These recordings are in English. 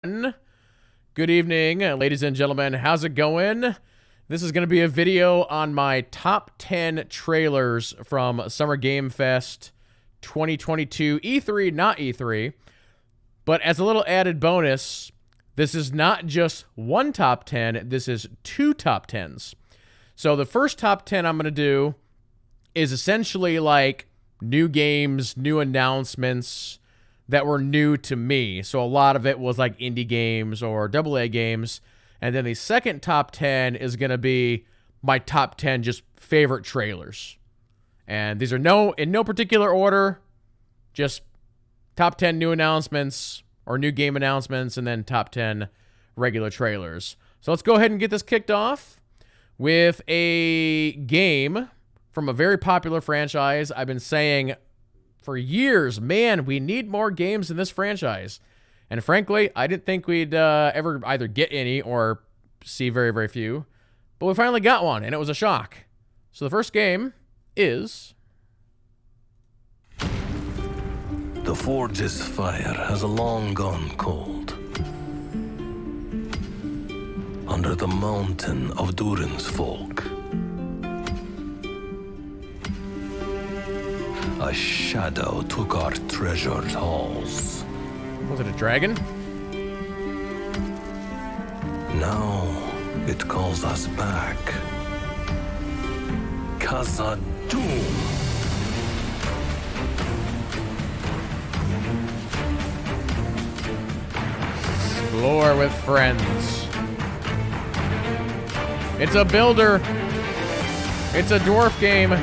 Good evening, ladies and gentlemen. How's it going? This is going to be a video on my top 10 trailers from Summer Game Fest 2022. E3, not E3. But as a little added bonus, this is not just one top 10, this is two top 10s. So the first top 10 I'm going to do is essentially like new games, new announcements that were new to me. So a lot of it was like indie games or AA games. And then the second top 10 is going to be my top 10 just favorite trailers. And these are in no particular order, just top 10 new announcements or new game announcements, and then top 10 regular trailers. So let's go ahead and get this kicked off with a game from a very popular franchise. I've been saying for years, man, we need more games in this franchise. And frankly, I didn't think we'd ever either get any or see very, very few. But we finally got one, and it was a shock. So the first game is... The Forge's fire has long gone cold. Under the mountain of Durin's folk, a shadow took our treasured halls. Was it a dragon? Now it calls us back. Khazad-dûm. Explore with friends. It's a builder. It's a dwarf game.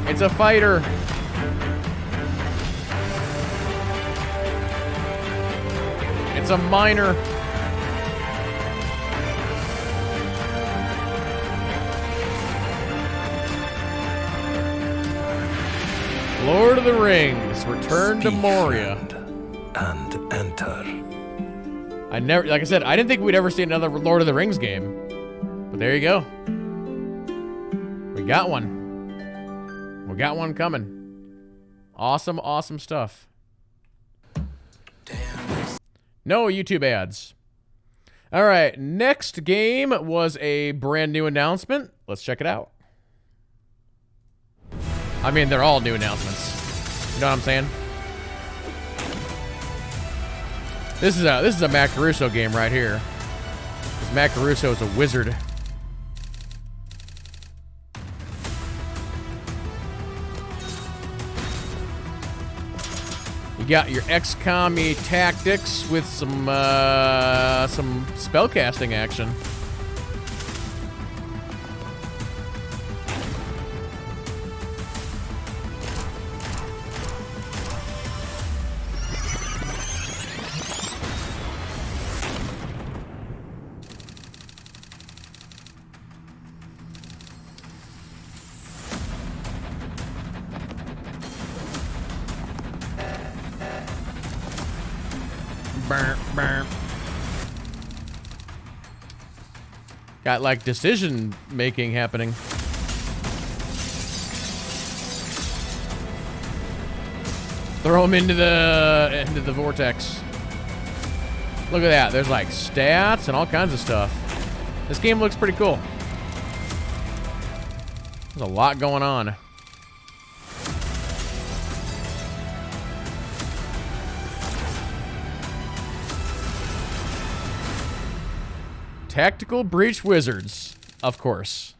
It's a fighter. It's a miner. Lord of the Rings, Return to Moria. And enter. I never, like I said, I didn't think we'd ever see another Lord of the Rings game. But there you go. We got one. We got one coming. Awesome, awesome stuff. No YouTube ads. All right, next game was a brand new announcement. Let's check it out. I mean, they're all new announcements. You know what I'm saying? This is a Matt Caruso game right here. Matt Caruso is a wizard. You got your XCOM-y tactics with some spellcasting action. Burr, burr. Got like decision making happening. Throw them into the vortex. Look at that. There's like stats and all kinds of stuff. This game looks pretty cool. There's a lot going on. Tactical Breach Wizards, of course.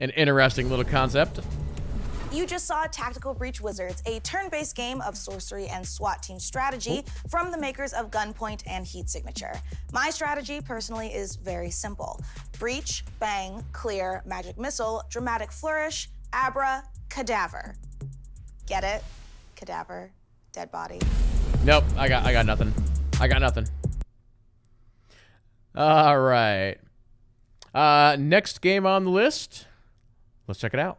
An interesting little concept. You just saw Tactical Breach Wizards, a turn-based game of sorcery and SWAT team strategy from the makers of Gunpoint and Heat Signature. My strategy, personally, is very simple. Breach, bang, clear, magic missile, dramatic flourish, abra, cadaver. Get it? Cadaver. Dead body. Nope, I got nothing. I got nothing. All right. Next game on the list. Let's check it out.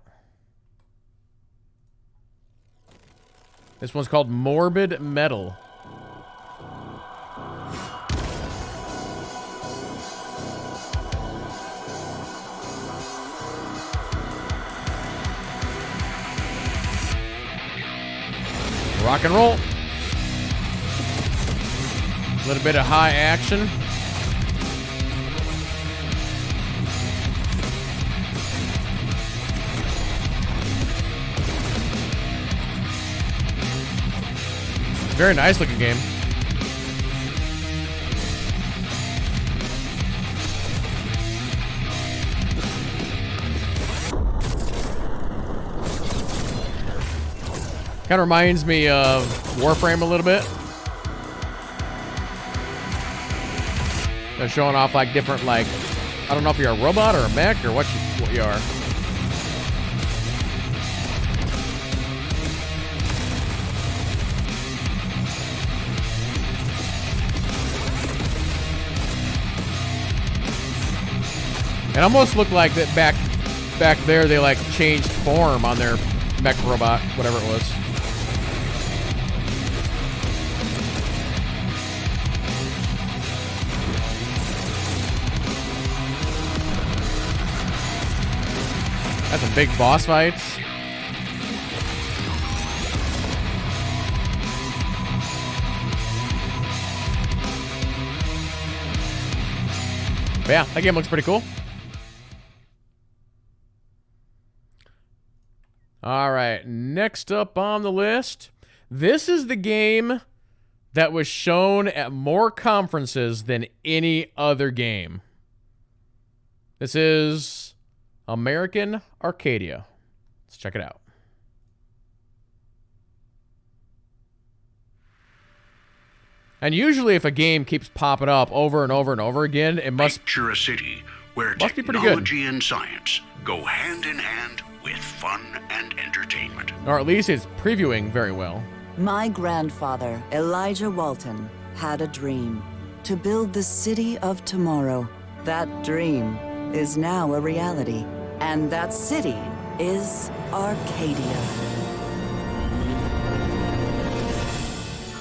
This one's called Morbid Metal. Rock and roll. A little bit of high action. Very nice looking game. Kind of reminds me of Warframe a little bit. They're showing off like different, like, I don't know if you're a robot or a mech or what you are. It almost looked like that back there they like changed form on their mech robot, whatever it was. That's some big boss fights. But yeah, that game looks pretty cool. All right, next up on the list. This is the game that was shown at more conferences than any other game. This is American Arcadia. Let's check it out. And usually if a game keeps popping up over and over and over again, it must Picture a city where be pretty good. technology and science go hand in hand with fun and entertainment. Or at least it's previewing very well. My grandfather, Elijah Walton, had a dream to build the city of tomorrow. That dream is now a reality, and that city is Arcadia.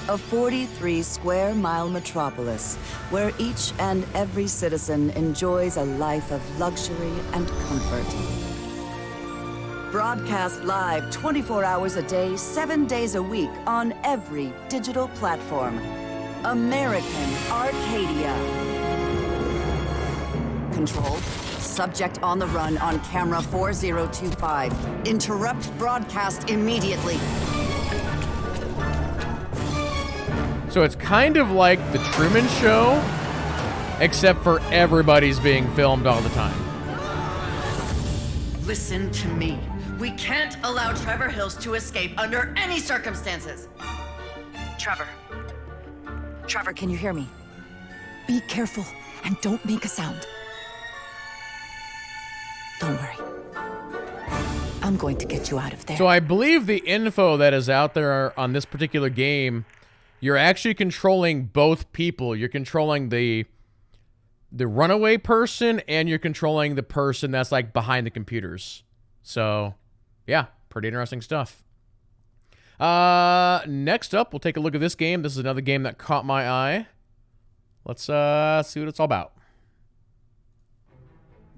A 43-square-mile metropolis where each and every citizen enjoys a life of luxury and comfort. Broadcast live 24 hours a day, 7 days a week on every digital platform. American Arcadia. Control. Subject on the run on camera 4025. Interrupt broadcast immediately. So it's kind of like The Truman Show, except for everybody's being filmed all the time. Listen to me. We can't allow Trevor Hills to escape under any circumstances. Trevor, can you hear me? Be careful and don't make a sound. Don't worry. I'm going to get you out of there. So I believe the info that is out there on this particular game, you're actually controlling both people. You're controlling the runaway person and you're controlling the person that's like behind the computers. So yeah, pretty interesting stuff. Next up, we'll take a look at this game. This is another game that caught my eye. Let's see what it's all about.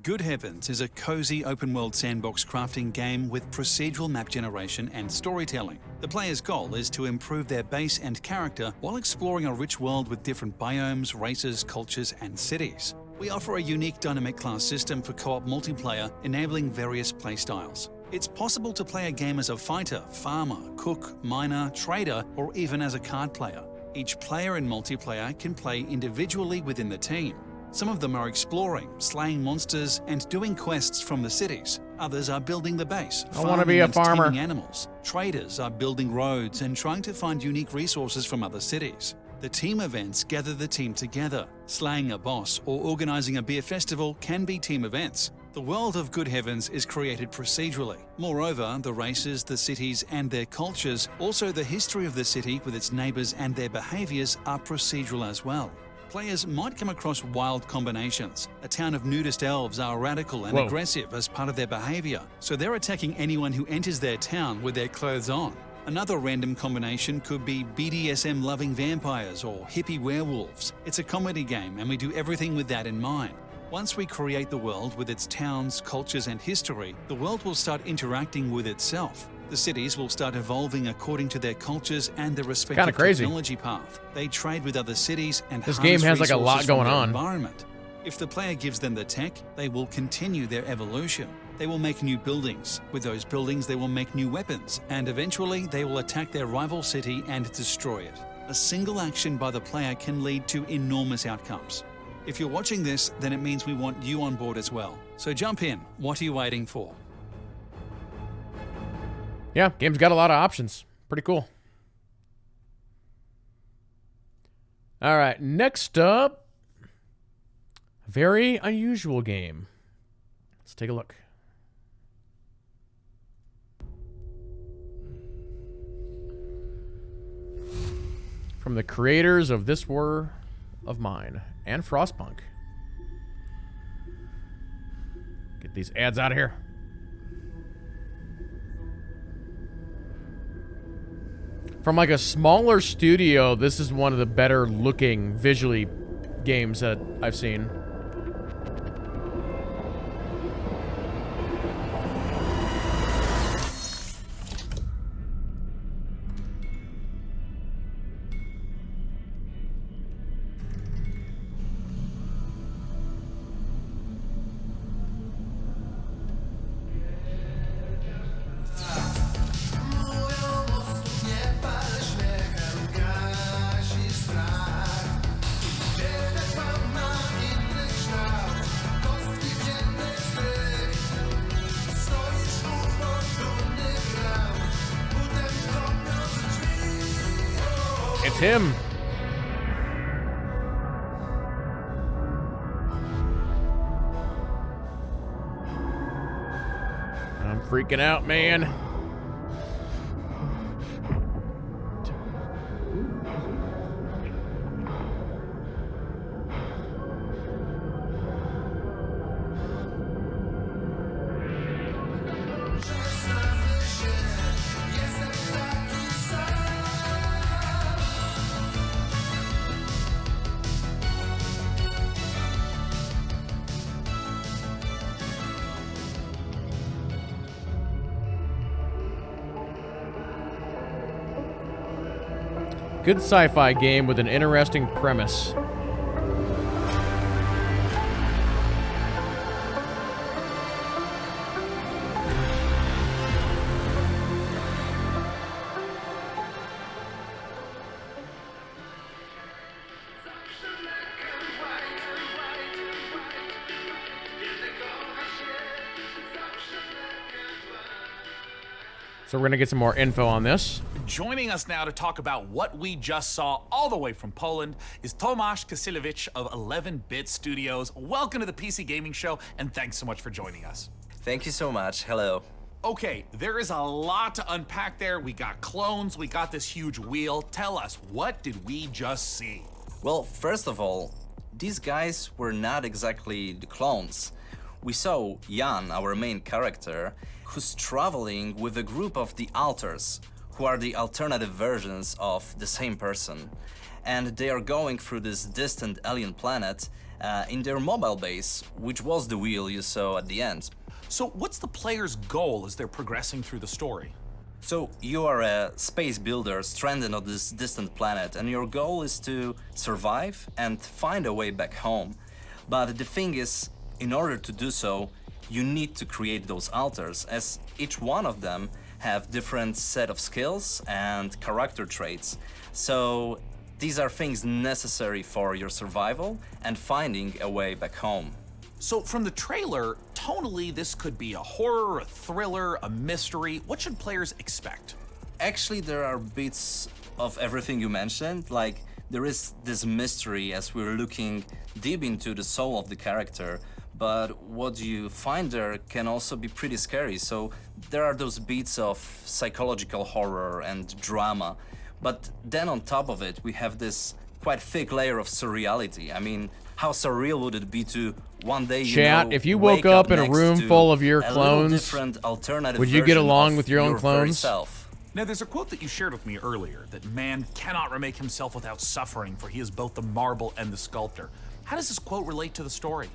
Good Heavens is a cozy open-world sandbox crafting game with procedural map generation and storytelling. The player's goal is to improve their base and character while exploring a rich world with different biomes, races, cultures, and cities. We offer a unique dynamic class system for co-op multiplayer, enabling various playstyles. It's possible to play a game as a fighter, farmer, cook, miner, trader, or even as a card player. Each player in multiplayer can play individually within the team. Some of them are exploring, slaying monsters, and doing quests from the cities. Others are building the base, I want to be a farmer. taming animals. Traders are building roads and trying to find unique resources from other cities. The team events gather the team together. Slaying a boss or organizing a beer festival can be team events. The world of Good Heavens is created procedurally. Moreover, the races, the cities, and their cultures, also the history of the city with its neighbors and their behaviors, are procedural as well. Players might come across wild combinations. A town of nudist elves are radical and aggressive as part of their behavior, so they're attacking anyone who enters their town with their clothes on. Another random combination could be BDSM-loving vampires or hippie werewolves. It's a comedy game, and we do everything with that in mind. Once we create the world with its towns, cultures, and history, the world will start interacting with itself. The cities will start evolving according to their cultures and their respective Kinda crazy. technology path. They trade with other cities and This game harness has, like, a lot resources from going their on. environment. If the player gives them the tech, they will continue their evolution. They will make new buildings. With those buildings, they will make new weapons, and eventually they will attack their rival city and destroy it. A single action by the player can lead to enormous outcomes. If you're watching this, then it means we want you on board as well. So jump in. What are you waiting for? Yeah, game's got a lot of options. Pretty cool. All right, next up, a very unusual game. Let's take a look. From the creators of This War of Mine and Frostpunk. Get these ads out of here. From like a smaller studio, this is one of the better looking visually games that I've seen. It's him. I'm freaking out, man. Good sci-fi game with an interesting premise. So we're gonna get some more info on this. Joining us now to talk about what we just saw all the way from Poland is Tomasz Kasilewicz of 11-Bit Studios. Welcome to the PC Gaming Show, and thanks so much for joining us. Thank you so much. Hello. Okay, there is a lot to unpack there. We got clones, we got this huge wheel. Tell us, what did we just see? Well, first of all, these guys were not exactly the clones. We saw Jan, our main character, who's traveling with a group of the Alters, who are the alternative versions of the same person. And they are going through this distant alien planet in their mobile base, which was the wheel you saw at the end. So what's the player's goal as they're progressing through the story? So you are a space builder stranded on this distant planet, and your goal is to survive and find a way back home. But the thing is, in order to do so, you need to create those alters, as each one of them have different set of skills and character traits. So these are things necessary for your survival and finding a way back home. So from the trailer, tonally this could be a horror, a thriller, a mystery. What should players expect? Actually, there are bits of everything you mentioned. Like, there is this mystery as we're looking deep into the soul of the character, but what you find there can also be pretty scary. So there are those beats of psychological horror and drama, but then on top of it, we have this quite thick layer of surreality. I mean, how surreal would it be to one day, Chat, if you woke up in a room full of your clones, would you get along with your own clones? Now, there's a quote that you shared with me earlier, that man cannot remake himself without suffering, for he is both the marble and the sculptor. How does this quote relate to the story?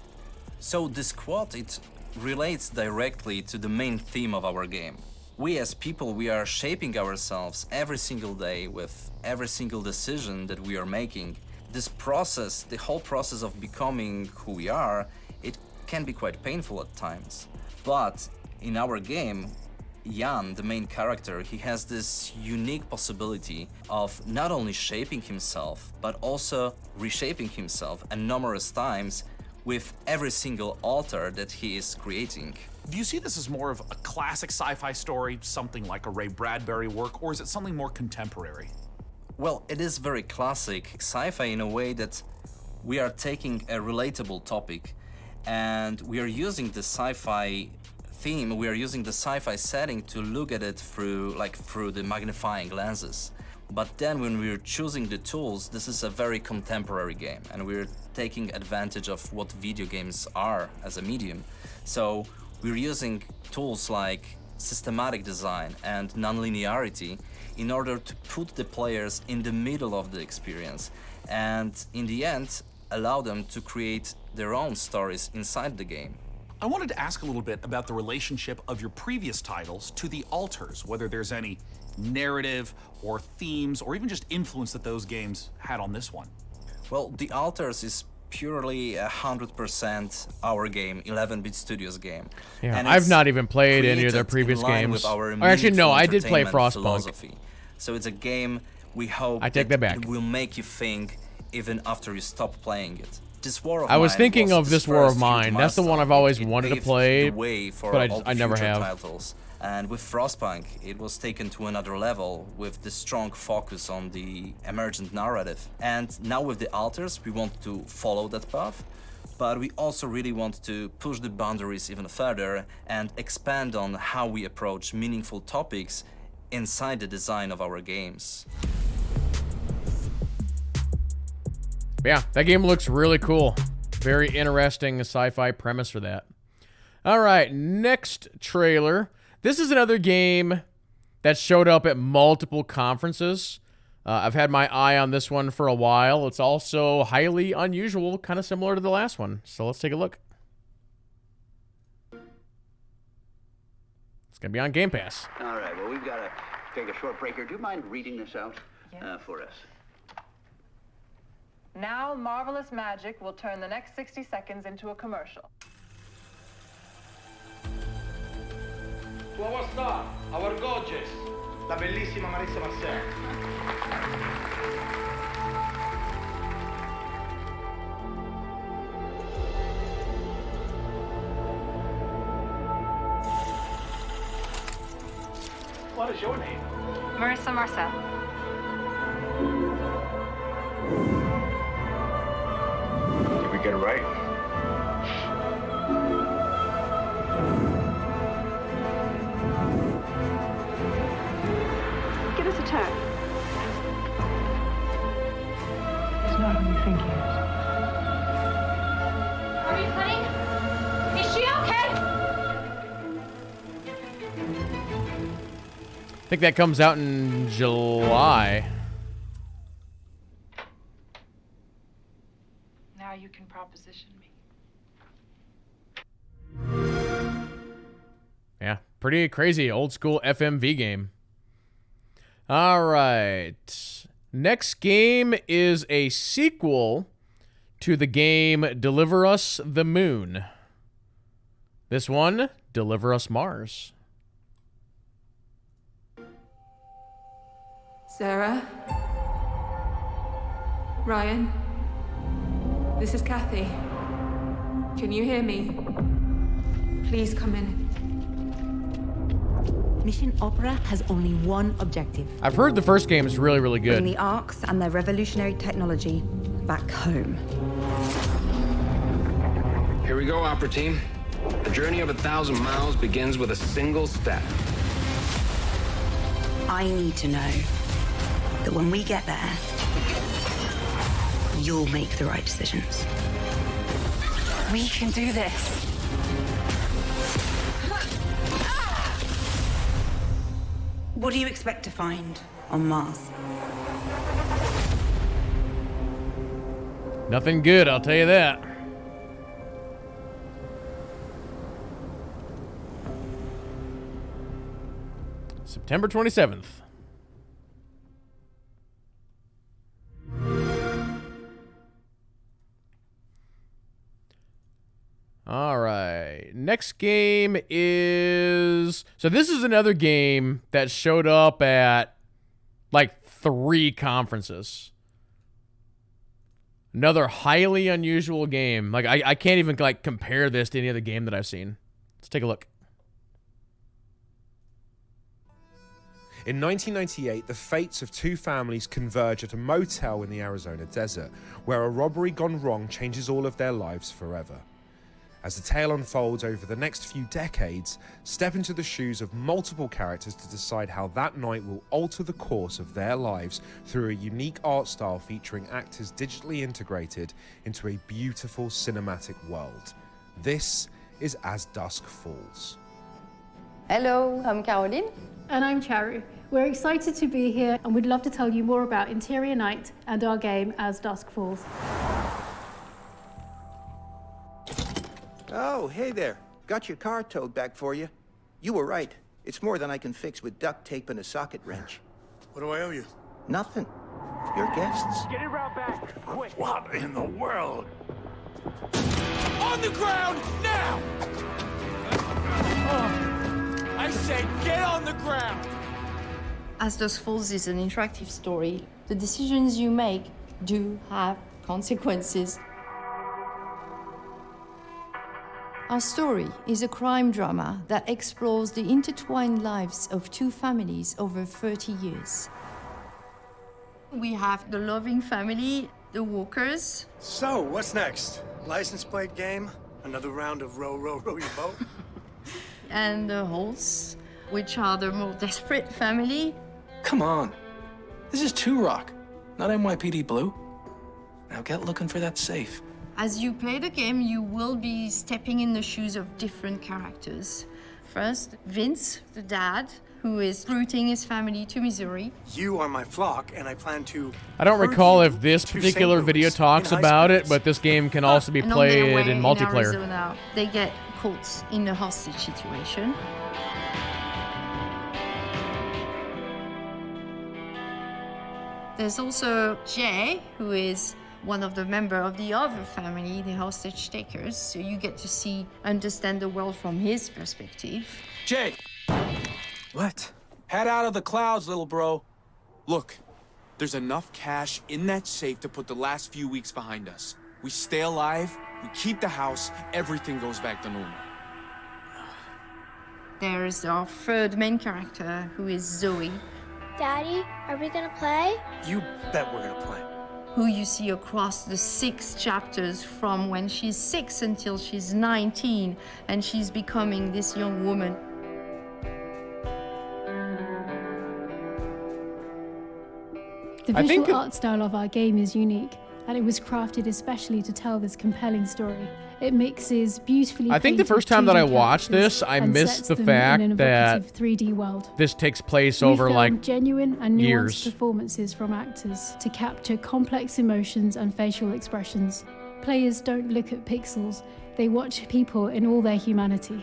So this quote, it relates directly to the main theme of our game. we as people, we are shaping ourselves every single day with every single decision that we are making. This process, the whole process of becoming who we are, it can be quite painful at times. But in our game, Jan, the main character, he has this unique possibility of not only shaping himself, but also reshaping himself and numerous times with every single altar that he is creating. Do you see this as more of a classic sci-fi story, something like a Ray Bradbury work, or is it something more contemporary? Well, it is very classic sci-fi in a way that we are taking a relatable topic and we are using the sci-fi theme, we are using the sci-fi setting to look at it through the magnifying lenses. But then when we're choosing the tools, this is a very contemporary game and we're taking advantage of what video games are as a medium. So we're using tools like systematic design and non-linearity in order to put the players in the middle of the experience and in the end allow them to create their own stories inside the game. I wanted to ask a little bit about the relationship of your previous titles to the altars, whether there's any narrative or themes or even just influence that those games had on this one. Well, the altars is purely 100% our game, 11-bit Studios game. Yeah, and I've not even played any of their previous games. With our actually, no, I did play entertainment Frostpunk. philosophy. So it's a game we hope I take that back. It will make you think even after you stop playing it. This War of I was Mine thinking was of this War of first Mine. huge That's the one I've milestone. always It wanted to paved play, the way for but all the I never future have. titles. And with Frostpunk, it was taken to another level with the strong focus on the emergent narrative. And now with the altars, we want to follow that path, but we also really want to push the boundaries even further and expand on how we approach meaningful topics inside the design of our games. Yeah, that game looks really cool. Very interesting sci-fi premise for that. All right, next trailer. This is another game that showed up at multiple conferences. I've had my eye on this one for a while. It's also highly unusual, kind of similar to the last one. So let's take a look. It's going to be on Game Pass. All right, well, we've got to take a short break here. Do you mind reading this out for us? Now, marvelous magic will turn the next 60 seconds into a commercial. To our star, our gorgeous, la bellissima Marissa Marcel. What is your name? Marissa Marcel. Did we get it right? Give us a turn. He's not who you think he is. Are you honey? Is she okay? I think that comes out in July. Now you can proposition me. Yeah, pretty crazy old school FMV game. All right. Next game is a sequel to the game Deliver Us the Moon. This one, Deliver Us Mars. Sarah? Ryan? This is Kathy. Can you hear me? Please come in. Mission Opera has only one objective. I've heard the first game is really, really good. Bring the Arks and their revolutionary technology back home. Here we go, Opera Team. A journey of 1,000 miles begins with a single step. I need to know that when we get there, you'll make the right decisions. We can do this. What do you expect to find on Mars? Nothing good, I'll tell you that. September 27th. All right. Next game is... So this is another game that showed up at like 3 conferences. Another highly unusual game. Like I can't even like compare this to any other game that I've seen. Let's take a look. In 1998, the fates of 2 families converge at a motel in the Arizona desert, where a robbery gone wrong changes all of their lives forever. As the tale unfolds over the next few decades, step into the shoes of multiple characters to decide how that night will alter the course of their lives through a unique art style featuring actors digitally integrated into a beautiful cinematic world. This is As Dusk Falls. Hello, I'm Caroline. And I'm Charu. We're excited to be here and we'd love to tell you more about Interior Night and our game As Dusk Falls. Oh, hey there. Got your car towed back for you. You were right. It's more than I can fix with duct tape and a socket wrench. What do I owe you? Nothing. Your guests. Get it round back, quick. What in the world? On the ground, now! I said get on the ground! As Dusk Falls is an interactive story. The decisions you make do have consequences. Our story is a crime drama that explores the intertwined lives of 2 families over 30 years. We have the loving family, the Walkers. So, what's next? License plate game? Another round of row, row, row your boat? And the Holts, which are the more desperate family. Come on. This is 2 Rock, not NYPD Blue. Now get looking for that safe. As you play the game, you will be stepping in the shoes of different characters. First, Vince, the dad, who is rooting his family to Missouri. You are my flock, and I plan to... I don't recall if this particular video talks about it, but this game can also be played in multiplayer. Arizona, they get caught in a hostage situation. There's also Jay, who is one of the members of the other family, the hostage takers, so you get to understand the world from his perspective. Jay! What? Head out of the clouds, little bro. Look, there's enough cash in that safe to put the last few weeks behind us. We stay alive, we keep the house, everything goes back to normal. There's our third main character, who is Zoe. Daddy, are we gonna play? You bet we're gonna play. Who you see across the 6 chapters from when she's 6 until she's 19, and she's becoming this young woman. The visual art style of our game is unique, and it was crafted especially to tell this compelling story. It mixes beautifully. I think the first time that I watched this, I missed the fact that 3D world. This takes place over like genuine and nuanced years. Performances from actors to capture complex emotions and facial expressions. Players don't look at pixels; they watch people in all their humanity.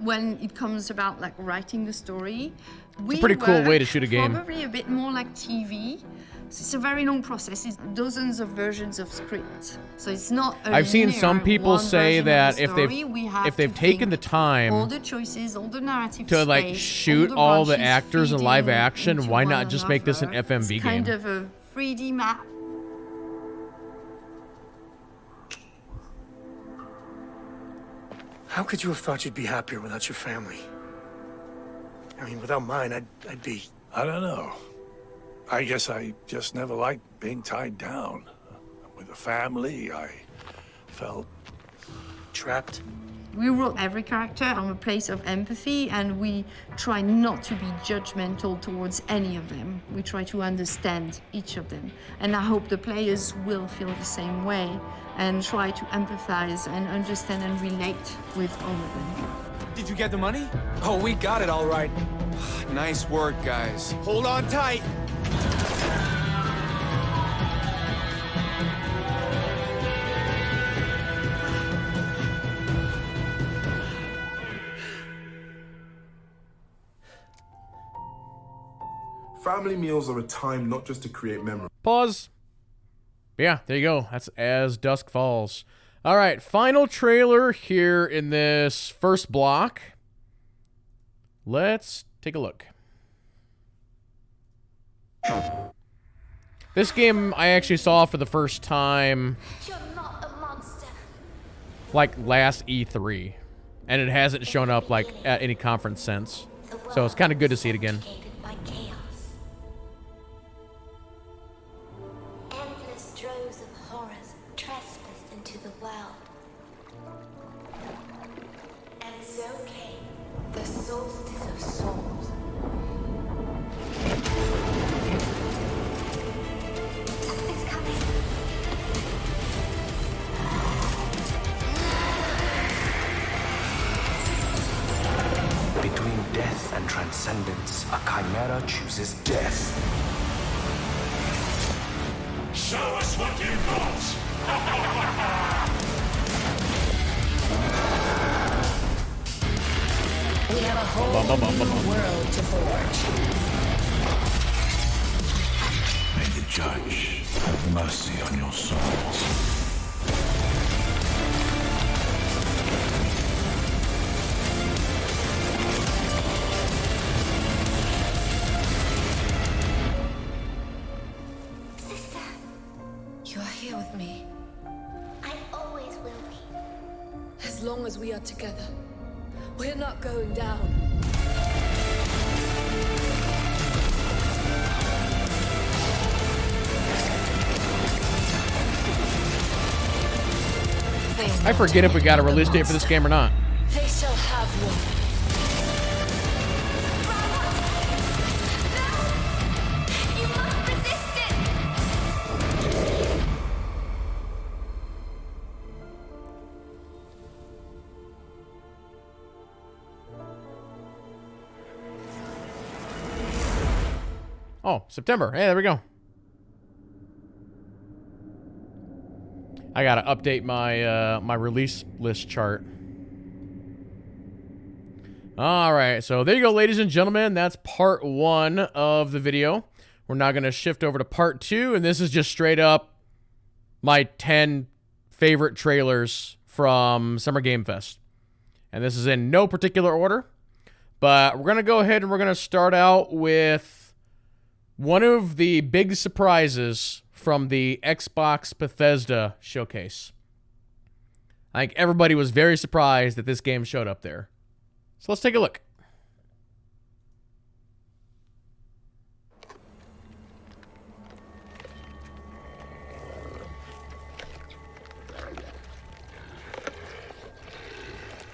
When it comes about like writing the story, it's a pretty cool way to shoot a game. Probably a bit more like TV. It's a very long process. It's dozens of versions of script, so it's not. I've seen some people say that if they've taken the time all the choices, all the narrative to like space, shoot all the actors in live action, why not just make this an FMV game? Kind of a 3D map. How could you have thought you'd be happier without your family? I mean, without mine, I'd be... I don't know. I guess I just never liked being tied down. With a family, I felt... trapped. We wrote every character from a place of empathy, and we try not to be judgmental towards any of them. We try to understand each of them. And I hope the players will feel the same way and try to empathize and understand and relate with all of them. Did you get the money? Oh, we got it all right. Nice work, guys. Hold on tight. Family meals are a time not just to create memories. Pause. Yeah, there you go. That's As Dusk Falls. All right, final trailer here in this first block. Let's take a look. This game I actually saw for the first time like last E3, and it hasn't shown up like at any conference since. So it's kind of good to see it again. Endless droves of horrors trespassed into the world. And so came the solstice of souls. Something's coming. Between death and transcendence, a chimera chooses death. Show us what you've got! We have a whole new world to forge. May the judge have mercy on your souls. You are here with me. I always will be. As long as we are together, we're not going down. I forget if we got a release date for this game or not. They shall have one. Oh, September. Hey, there we go. I gotta update my my release list chart. All right, so there you go, ladies and gentlemen. That's part 1 of the video. We're now gonna shift over to part 2, and this is just straight up my 10 favorite trailers from Summer Game Fest. And this is in no particular order, but we're gonna go ahead and we're gonna start out with one of the big surprises from the Xbox Bethesda showcase. I think everybody was very surprised that this game showed up there. So let's take a look.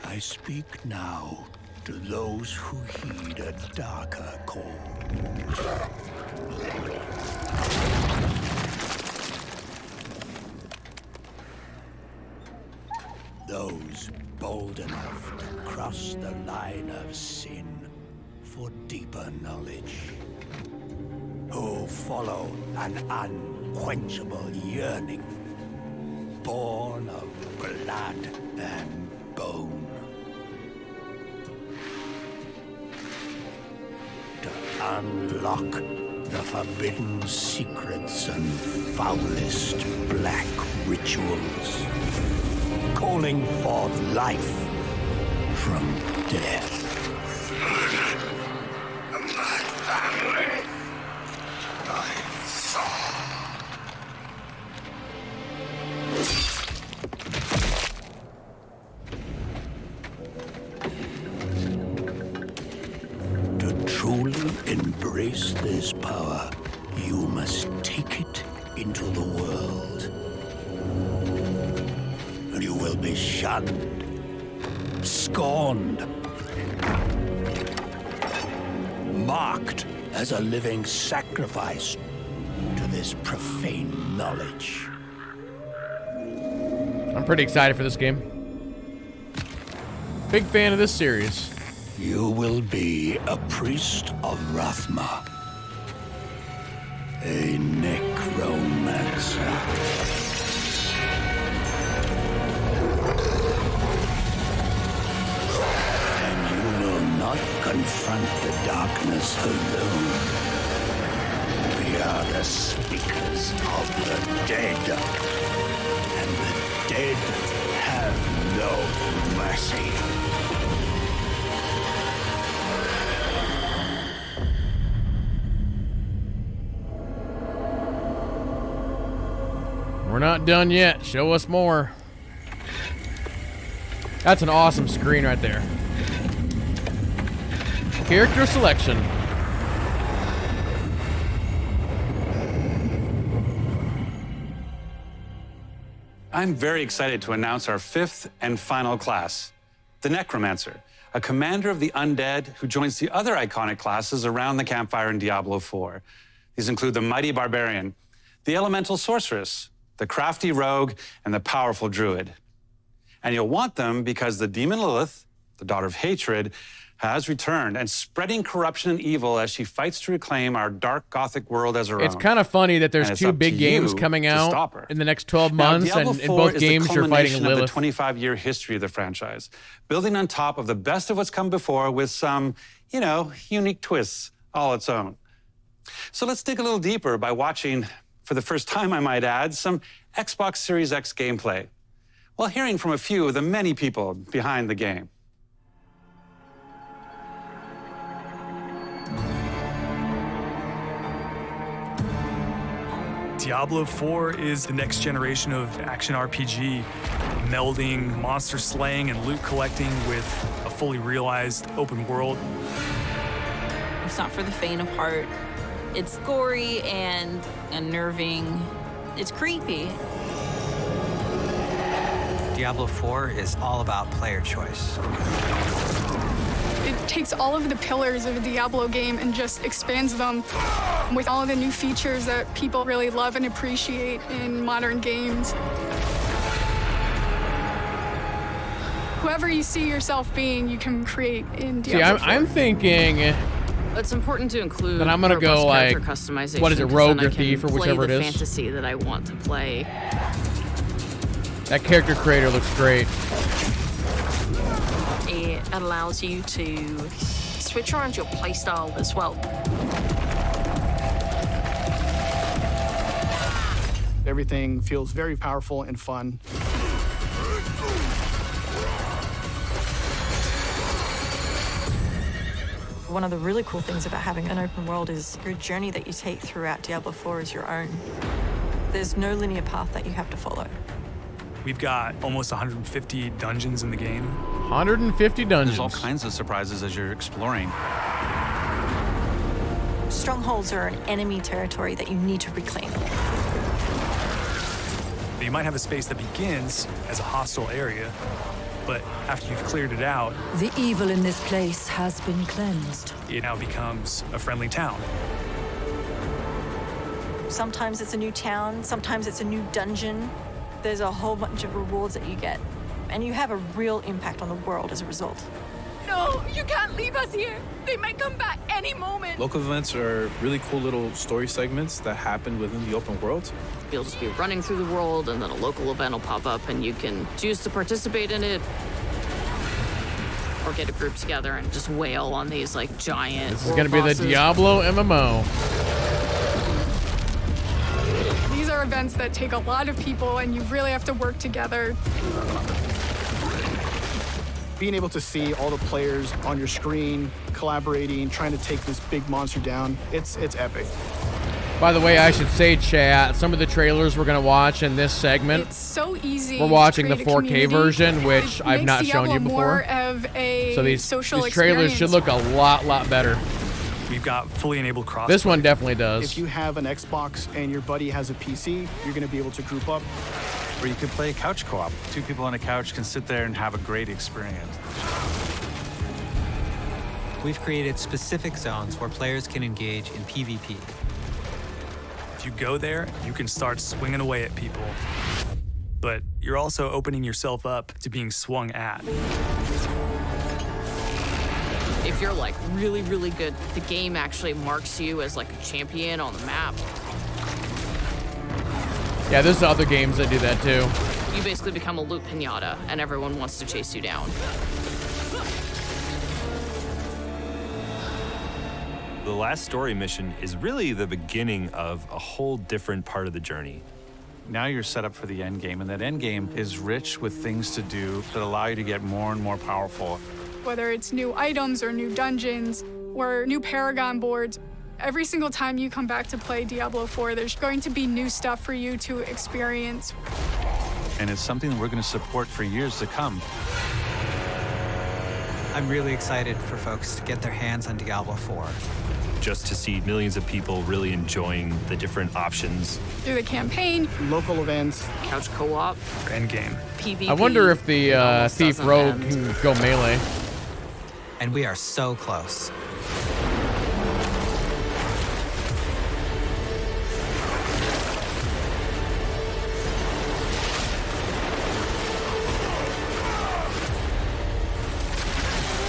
I speak now to those who heed a darker call. Those bold enough to cross the line of sin for deeper knowledge, who follow an unquenchable yearning, born of blood and bone. To unlock the forbidden secrets and foulest black rituals, calling forth life from death. My family, my soul. To truly embrace this power, you must take it into the world. You will be shunned, scorned, marked as a living sacrifice to this profane knowledge. I'm pretty excited for this game. Big fan of this series. You will be a priest of Rathma, a necromancer. Not confront the darkness alone. the speakers of the dead. And the dead have no mercy. We're not done yet. Show us more. That's an awesome screen right there. Character selection. I'm very excited to announce our 5th and final class, the Necromancer, a commander of the undead who joins the other iconic classes around the campfire in Diablo IV. These include the mighty barbarian, the elemental sorceress, the crafty rogue, and the powerful druid. And you'll want them because the demon Lilith, the daughter of hatred, has returned and spreading corruption and evil as she fights to reclaim our dark gothic world as her own. It's kind of funny that there's two big games coming out in the next 12 months, and in both games you're fighting Lilith. The 25-year history of the franchise, building on top of the best of what's come before with some, you know, unique twists all its own. So let's dig a little deeper by watching, for the first time I might add, some Xbox Series X gameplay, while hearing from a few of the many people behind the game. Diablo 4 is the next generation of action RPG, melding monster slaying and loot collecting with a fully realized open world. It's not for the faint of heart. It's gory and unnerving. It's creepy. Diablo 4 is all about player choice. It takes all of the pillars of a Diablo game and just expands them with all of the new features that people really love and appreciate in modern games. Whoever you see yourself being, you can create in Diablo 4. I'm thinking it's important to include that I'm gonna go like, customization, what is it, rogue or thief or whichever it is. Fantasy that I want to play. That character creator looks great. It allows you to switch around your playstyle as well. Everything feels very powerful and fun. One of the really cool things about having an open world is your journey that you take throughout Diablo 4 is your own. There's no linear path that you have to follow. We've got almost 150 dungeons in the game. 150 dungeons. There's all kinds of surprises as you're exploring. Strongholds are an enemy territory that you need to reclaim. You might have a space that begins as a hostile area, but after you've cleared it out, the evil in this place has been cleansed. It now becomes a friendly town. Sometimes it's a new town, sometimes it's a new dungeon. There's a whole bunch of rewards that you get, and you have a real impact on the world as a result. No, you can't leave us here. They might come back any moment. Local events are really cool little story segments that happen within the open world. You'll just be running through the world, and then a local event will pop up, and you can choose to participate in it, or get a group together and just wail on these like giant. This is gonna be the Diablo MMO. These are events that take a lot of people, and you really have to work together. Being able to see all the players on your screen, collaborating, trying to take this big monster down, it's epic. By the way, I should say, chat, some of the trailers we're going to watch in this segment, it's so easy. We're watching the to create a 4K community. version, which I've not shown you before. More of a so these social trailers should look a lot better. We've got fully enabled crossplay. This one definitely does. If you have an Xbox and your buddy has a PC, you're going to be able to group up. Or you could play couch co-op. 2 people on a couch can sit there and have a great experience. We've created specific zones where players can engage in PvP. If you go there, you can start swinging away at people. But you're also opening yourself up to being swung at. If you're like really, really good, the game actually marks you as like a champion on the map. Yeah, there's other games that do that too. You basically become a loot pinata, and everyone wants to chase you down. The last story mission is really the beginning of a whole different part of the journey. Now you're set up for the end game, and that end game is rich with things to do that allow you to get more and more powerful. Whether it's new items or new dungeons or new Paragon boards, every single time you come back to play Diablo 4, there's going to be new stuff for you to experience. And it's something that we're going to support for years to come. I'm really excited for folks to get their hands on Diablo 4. Just to see millions of people really enjoying the different options. Through the campaign, local events, couch co-op, endgame, PvP. I wonder if the Thief Rogue can go melee. And we are so close.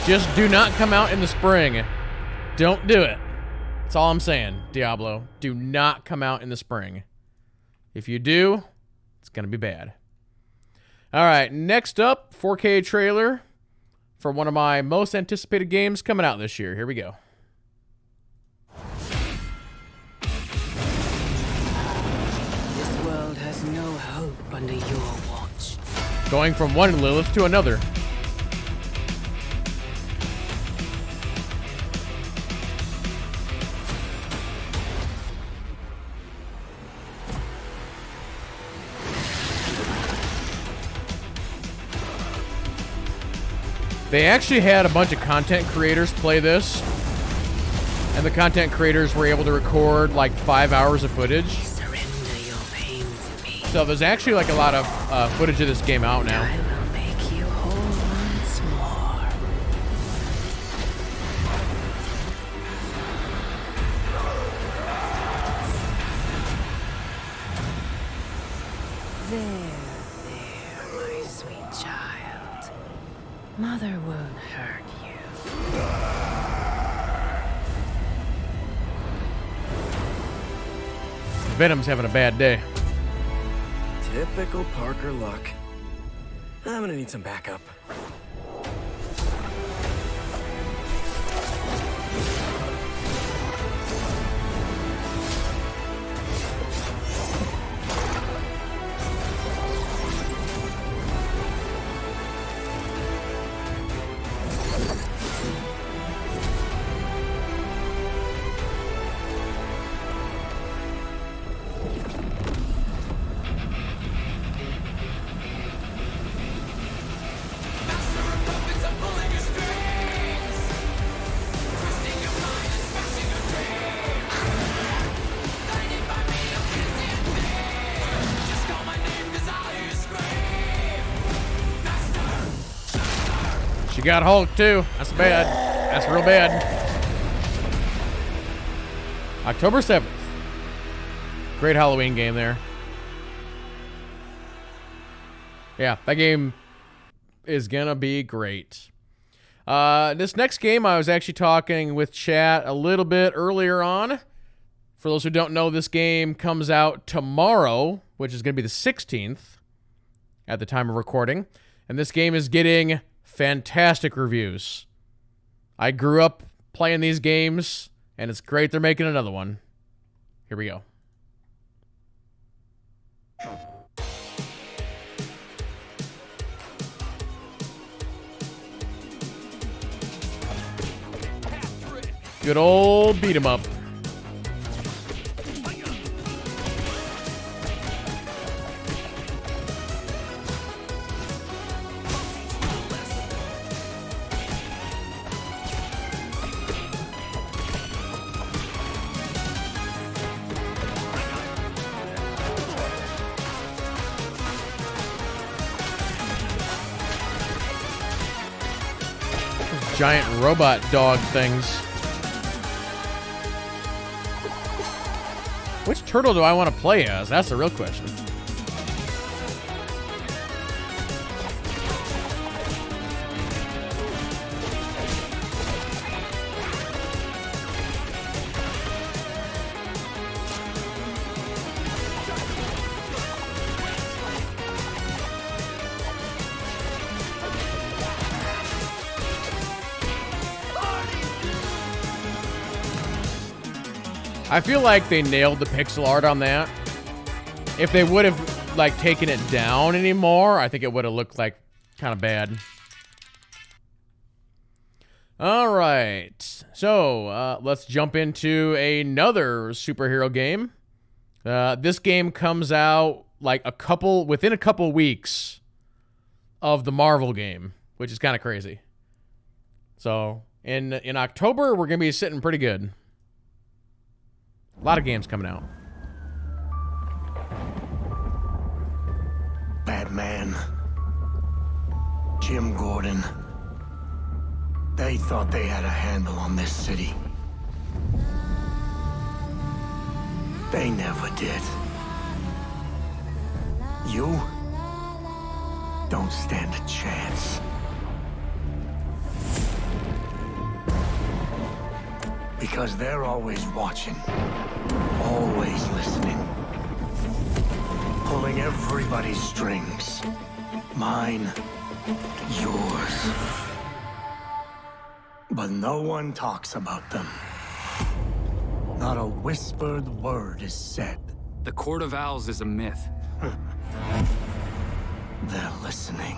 Just do not come out in the spring. Don't do it. That's all I'm saying, Diablo. Do not come out in the spring. If you do, it's going to be bad. All right, next up, 4K trailer for one of my most anticipated games coming out this year. Here we go. This world has no hope under your watch. Going from one Lilith to another. They actually had a bunch of content creators play this, and the content creators were able to record like 5 hours of footage. Surrender your pain to me. So there's actually like a lot of footage of this game out now. I will make you whole once more. There, my sweet child. Mother won't hurt you. Venom's having a bad day. Typical Parker luck. I'm gonna need some backup. She got Hulk too. That's bad. That's real bad. October 7th. Great Halloween game there. Yeah, that game is gonna be great. This next game, I was actually talking with chat a little bit earlier on. For those who don't know, this game comes out tomorrow, which is gonna be the 16th at the time of recording. And this game is getting fantastic reviews. I grew up playing these games, and it's great they're making another one. Here we go. Good old beat 'em up. Giant robot dog things. Which turtle do I want to play as? That's the real question. I feel like they nailed the pixel art on that. If they would have, like, taken it down anymore, I think it would have looked, like, kind of bad. All right. So, let's jump into another superhero game. This game comes out, like, within a couple weeks of the Marvel game, which is kind of crazy. So, in October, we're going to be sitting pretty good. A lot of games coming out. Batman, Jim Gordon, they thought they had a handle on this city. They never did. You don't stand a chance. Because they're always watching, always listening, pulling everybody's strings. Mine, yours. But no one talks about them. Not a whispered word is said. The Court of Owls is a myth. They're listening.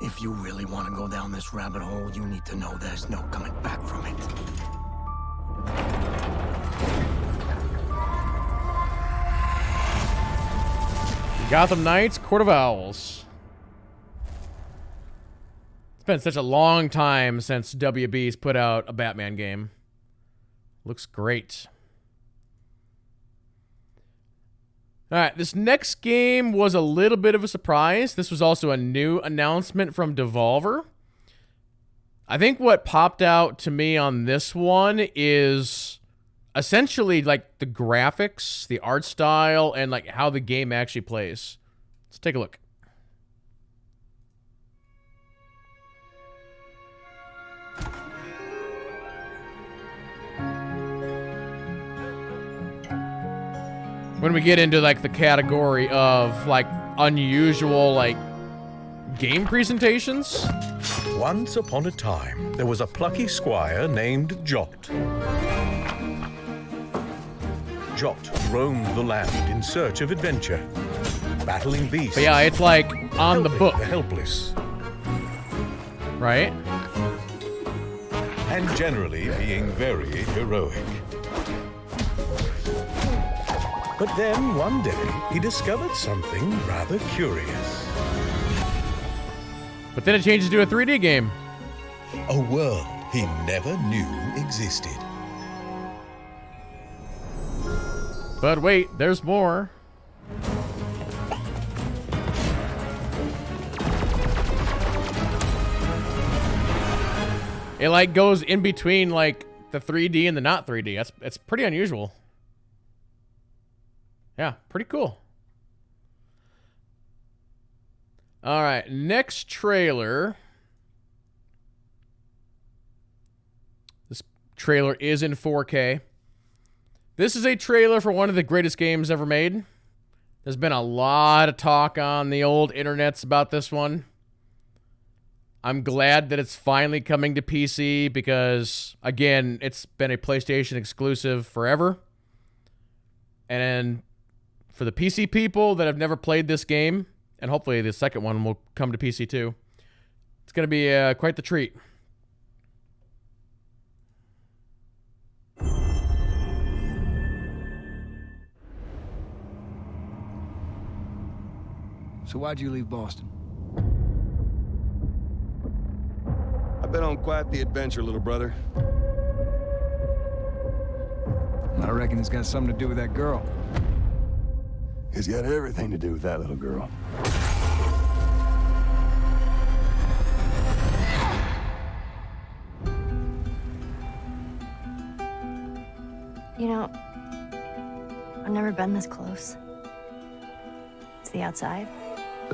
If you really want to go down this rabbit hole, you need to know there's no coming back from it. Gotham Knights, Court of Owls. It's been such a long time since WB's put out a Batman game. Looks great. All right, this next game was a little bit of a surprise. This was also a new announcement from Devolver. I think what popped out to me on this one is essentially like the graphics, the art style, and like how the game actually plays. Let's take a look. When we get into like the category of like unusual like game presentations. Once upon a time, there was a plucky squire named Jot. Jot roamed the land in search of adventure, battling beasts. But yeah, it's like on the book. The helpless. Right? And generally being very heroic. But then, one day, he discovered something rather curious. But then it changes to a 3D game. A world he never knew existed. But wait, there's more. It like goes in between like the 3D and the not 3D. It's pretty unusual. Yeah, pretty cool. All right, next trailer. This trailer is in 4K. This is a trailer for one of the greatest games ever made. There's been a lot of talk on the old internets about this one. I'm glad that it's finally coming to PC because, again, it's been a PlayStation exclusive forever. And for the PC people that have never played this game, and hopefully the second one will come to PC too, it's going to be quite the treat. So why'd you leave Boston? I've been on quite the adventure, little brother. I reckon it's got something to do with that girl. It's got everything to do with that little girl. You know, I've never been this close. It's the outside.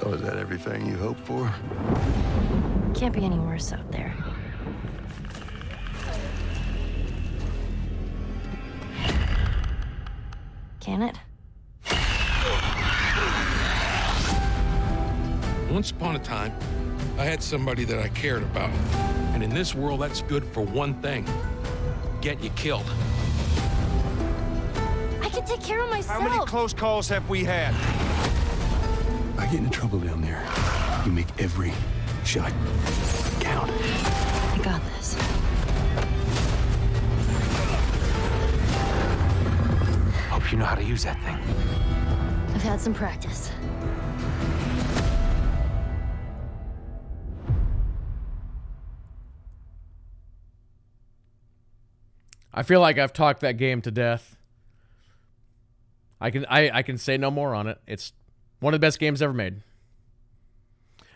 So is that everything you hoped for? Can't be any worse out there. Can it? Once upon a time, I had somebody that I cared about. And in this world, that's good for one thing. Get you killed. I can take care of myself. How many close calls have we had? I get into trouble down there. You make every shot count. I got this. Hope you know how to use that thing. I've had some practice. I feel like I've talked that game to death. I can say no more on it. It's one of the best games ever made.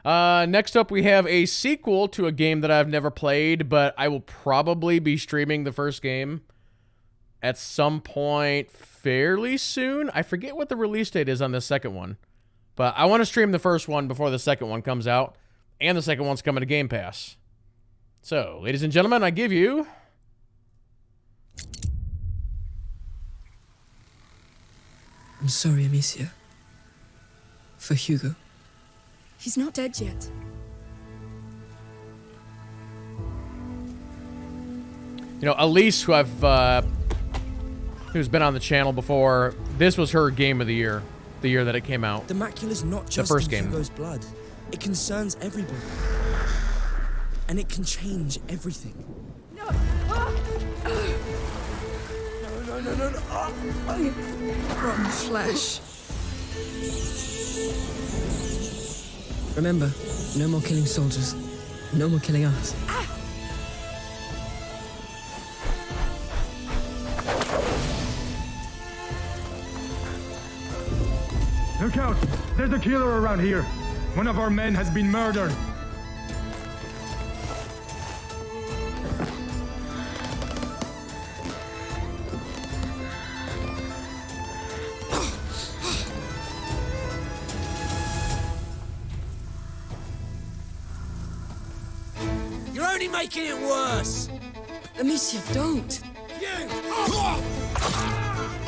Next up, we have a sequel to a game that I've never played, but I will probably be streaming the first game at some point fairly soon. I forget what the release date is on the second one, but I want to stream the first one before the second one comes out, and the second one's coming to Game Pass. So, ladies and gentlemen, I give you... I'm sorry, Amicia. For Hugo. He's not dead yet. You know, Elise, who who's been on the channel before, this was her game of the year that it came out. The macula's not just the first game. Hugo's blood. It concerns everybody. And it can change everything. No! No. Rotten flesh. Remember, no more killing soldiers. No more killing us. Look out! There's a killer around here. One of our men has been murdered. You're only making it worse! Amicia, don't!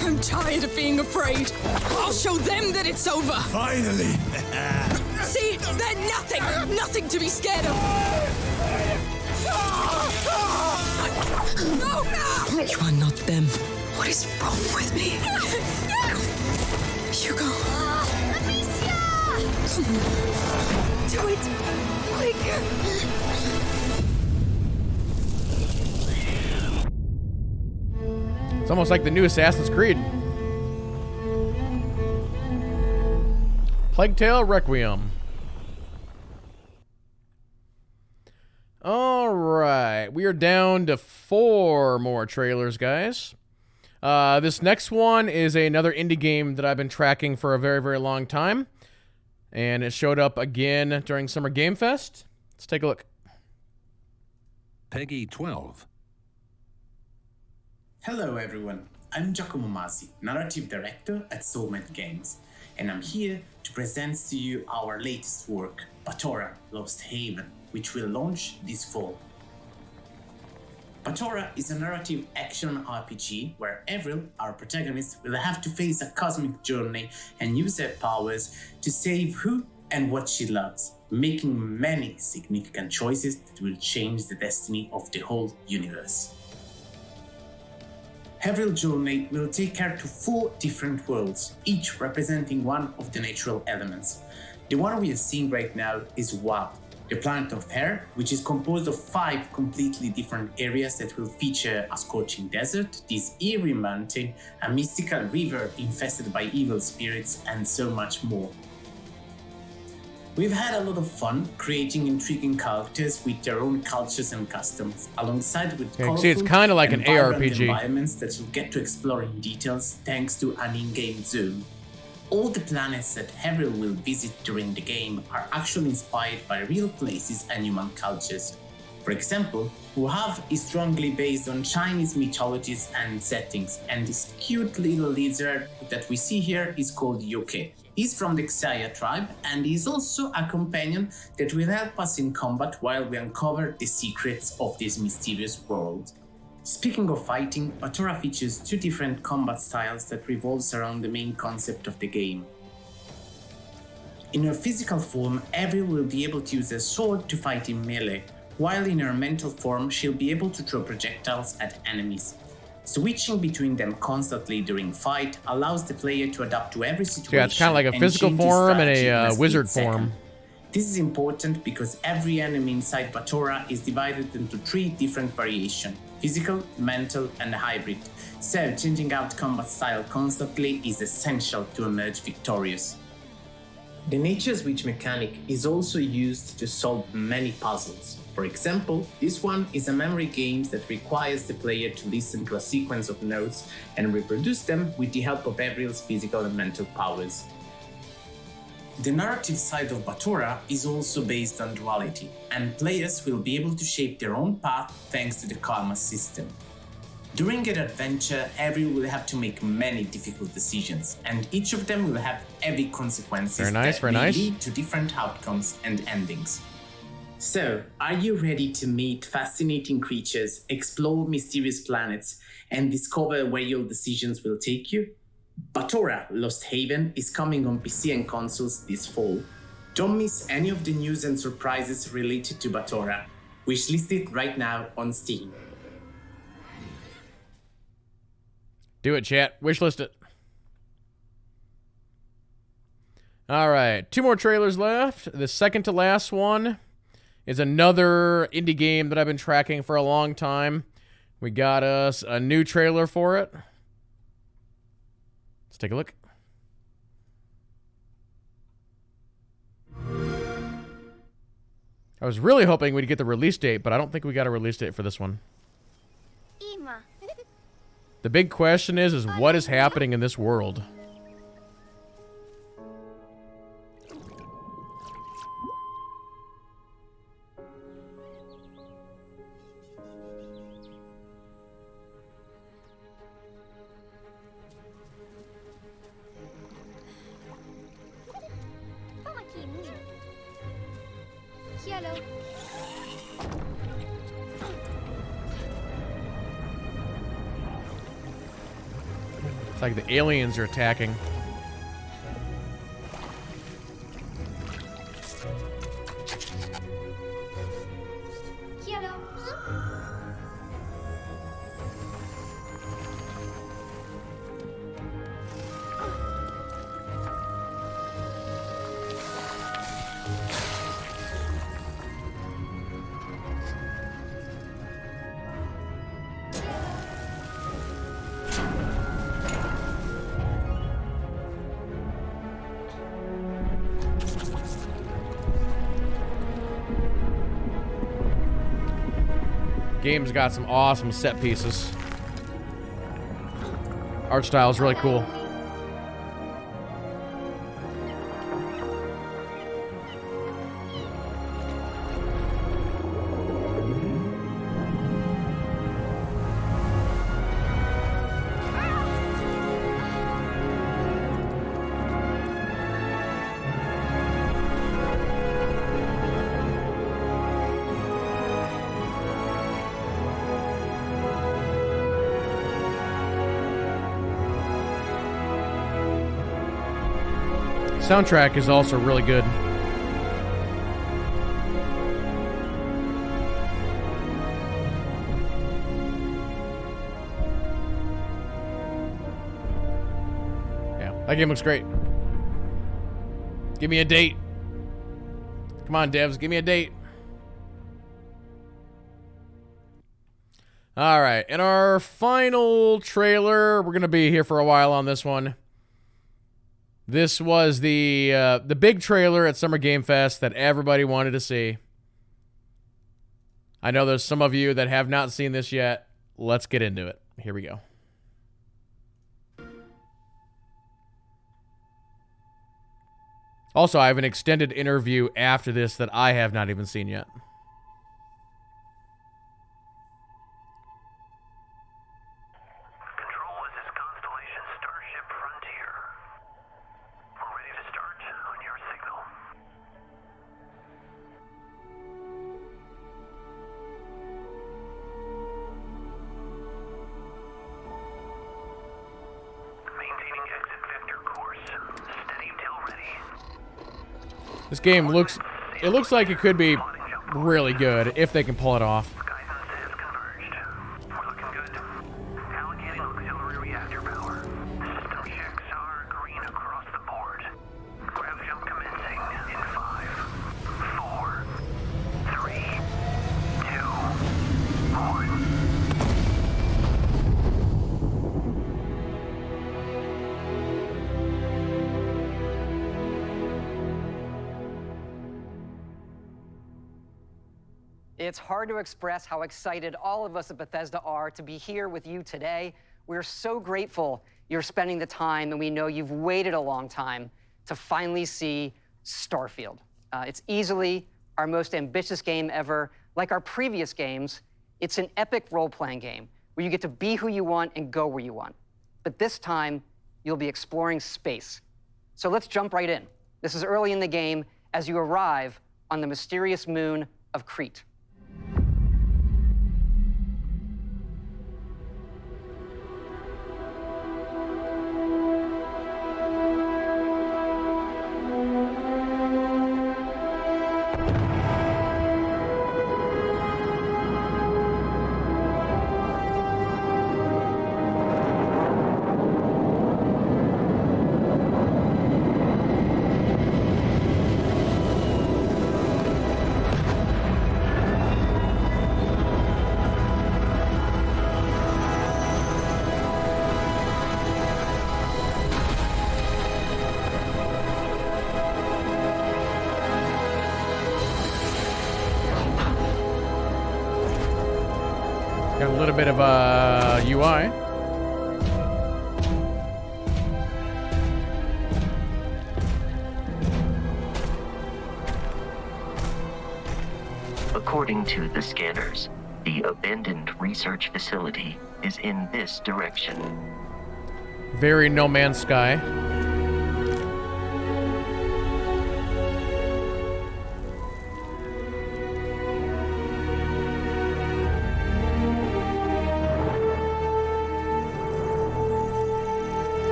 I'm tired of being afraid. I'll show them that it's over. Finally! See? They're nothing! Nothing to be scared of! No! You are not them. What is wrong with me? Hugo! Amicia! Come on. Do it! Quick! It's almost like the new Assassin's Creed. Plague Tale Requiem. All right, we are down to 4 more trailers, guys. This next one is another indie game that I've been tracking for a very, very long time. And it showed up again during Summer Game Fest. Let's take a look. Peggy 12. Hello everyone, I'm Giacomo Masi, Narrative Director at Soulmate Games, and I'm here to present to you our latest work, Batora Lost Haven, which will launch this fall. Batora is a narrative action RPG where Avril, our protagonist, will have to face a cosmic journey and use her powers to save who and what she loves, making many significant choices that will change the destiny of the whole universe. Avril's journey will take her to 4 different worlds, each representing one of the natural elements. The one we are seeing right now is Wab, the planet of air, which is composed of 5 completely different areas that will feature a scorching desert, this eerie mountain, a mystical river infested by evil spirits, and so much more. We've had a lot of fun creating intriguing characters with their own cultures and customs, alongside with Yeah, see, it's kind of like an ARPG. environments that you'll get to explore in details thanks to an in-game zoom. All the planets that Harry will visit during the game are actually inspired by real places and human cultures. For example, Wuhav is strongly based on Chinese mythologies and settings, and this cute little lizard that we see here is called Yoke. He's from the Xayah tribe, and he's also a companion that will help us in combat while we uncover the secrets of this mysterious world. Speaking of fighting, Batora features 2 different combat styles that revolves around the main concept of the game. In her physical form, Avril will be able to use a sword to fight in melee, while in her mental form she'll be able to throw projectiles at enemies. Switching between them constantly during fight allows the player to adapt to every situation. So yeah, it's kind of like a physical form and a wizard form. This is important because every enemy inside Batora is divided into 3 different variations: physical, mental, and hybrid. So changing out combat style constantly is essential to emerge victorious. The nature switch mechanic is also used to solve many puzzles. For example, this one is a memory game that requires the player to listen to a sequence of notes and reproduce them with the help of Avril's physical and mental powers. The narrative side of Batora is also based on duality, and players will be able to shape their own path thanks to the karma system. During an adventure, Avril will have to make many difficult decisions, and each of them will have heavy consequences that may lead to different outcomes and endings. So, are you ready to meet fascinating creatures, explore mysterious planets, and discover where your decisions will take you? Batora Lost Haven is coming on PC and consoles this fall. Don't miss any of the news and surprises related to Batora. Wishlist it right now on Steam. Do it, chat. Wishlist it. All right, 2 more trailers left. The second to last one is another indie game that I've been tracking for a long time. We got us a new trailer for it. Let's take a look. I was really hoping we'd get the release date, but I don't think we got a release date for this one. Ima. The big question is what is happening in this world? It's like the aliens are attacking. Game's got some awesome set pieces. Art style is really cool. Soundtrack is also really good. Yeah, that game looks great. Give me a date. Come on, devs, give me a date. All right, and our final trailer, we're going to be here for a while on this one. This was the big trailer at Summer Game Fest that everybody wanted to see. I know there's some of you that have not seen this yet. Let's get into it. Here we go. Also, I have an extended interview after this that I have not even seen yet. This game looks like it could be really good if they can pull it off. It's hard to express how excited all of us at Bethesda are to be here with you today. We're so grateful you're spending the time, and we know you've waited a long time to finally see Starfield. It's easily our most ambitious game ever. Like our previous games, it's an epic role-playing game where you get to be who you want and go where you want. But this time, you'll be exploring space. So let's jump right in. This is early in the game as you arrive on the mysterious moon of Crete. Got a little bit of UI. According to the scanners, the abandoned research facility is in this direction. Very No Man's Sky.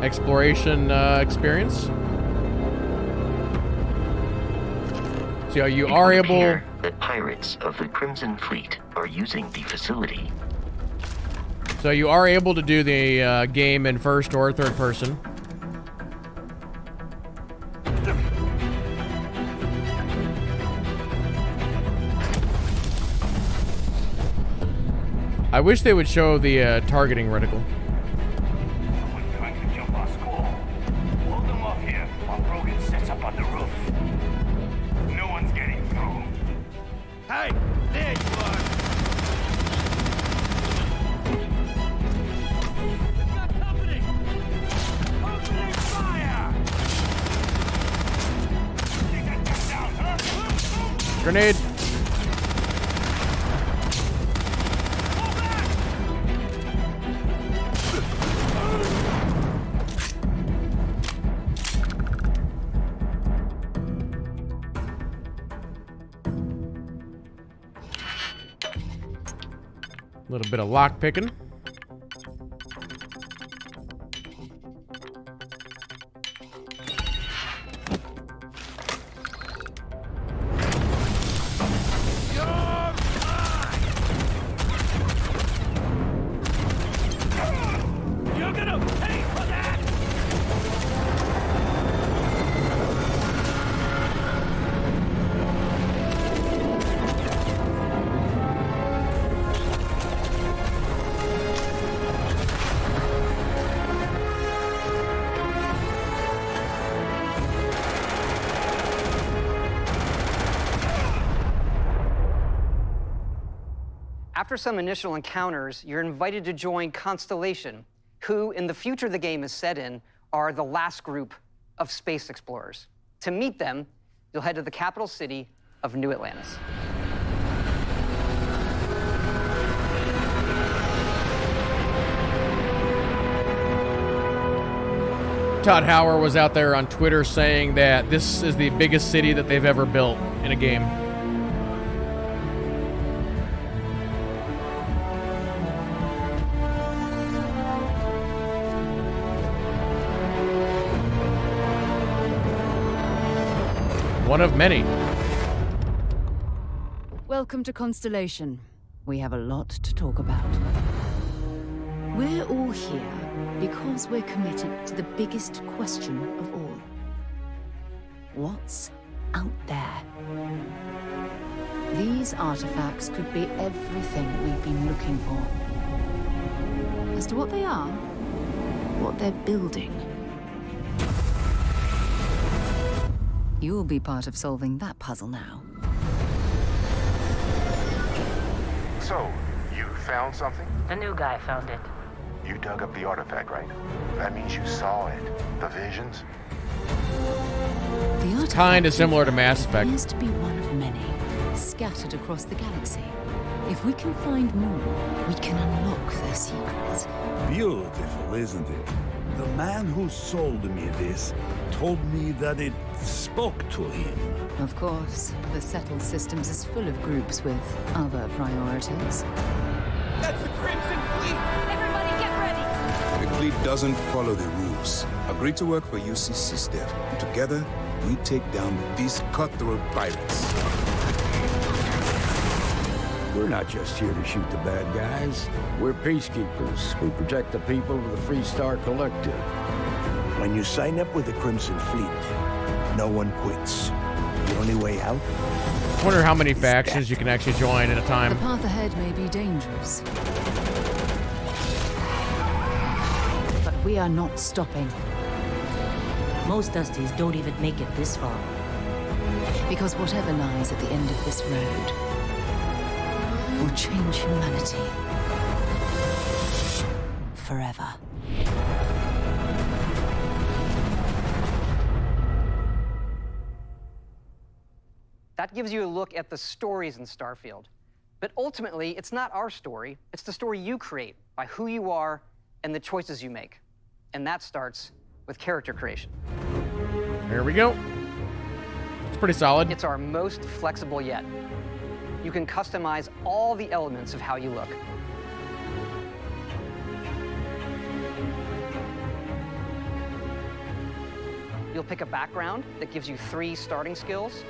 Exploration experience. So you are able. The pirates of the Crimson Fleet are using the facility. So you are able to do the game in first or third person. I wish they would show the targeting reticle. Hey, there you are! We've got company! Opening fire! Take that guy down, huh? Grenade! A little bit of lock picking. You're gonna pay for that! After some initial encounters, you're invited to join Constellation, who, in the future the game is set in, are the last group of space explorers. To meet them, you'll head to the capital city of New Atlantis. Todd Howard was out there on Twitter saying that this is the biggest city that they've ever built in a game. One of many. Welcome to Constellation. We have a lot to talk about. We're all here because we're committed to the biggest question of all. What's out there? These artifacts could be everything we've been looking for. As to what they are, what they're building, you'll be part of solving that puzzle now. So, you found something? The new guy found it. You dug up the artifact, right? That means you saw it. The visions? The artifact Kind of similar to Mass Effect. appears to be one of many, scattered across the galaxy. If we can find more, we can unlock their secrets. Beautiful, isn't it? The man who sold me this told me that it spoke to him. Of course, the Settled Systems is full of groups with other priorities. That's the Crimson Fleet! Everybody get ready! The fleet doesn't follow the rules. Agree to work for UCC Step. Together, we take down these cutthroat pirates. We're not just here to shoot the bad guys. We're peacekeepers. We protect the people of the Freestar Collective. When you sign up with the Crimson Fleet, no one quits. The only way out? I wonder how many factions you can actually join at a time. The path ahead may be dangerous, but we are not stopping. Most Dusties don't even make it this far. Because whatever lies at the end of this road will change humanity forever. That gives you a look at the stories in Starfield. But ultimately, it's not our story. It's the story you create by who you are and the choices you make. And that starts with character creation. Here we go. It's pretty solid. It's our most flexible yet. You can customize all the elements of how you look. You'll pick a background that gives you 3 starting skills.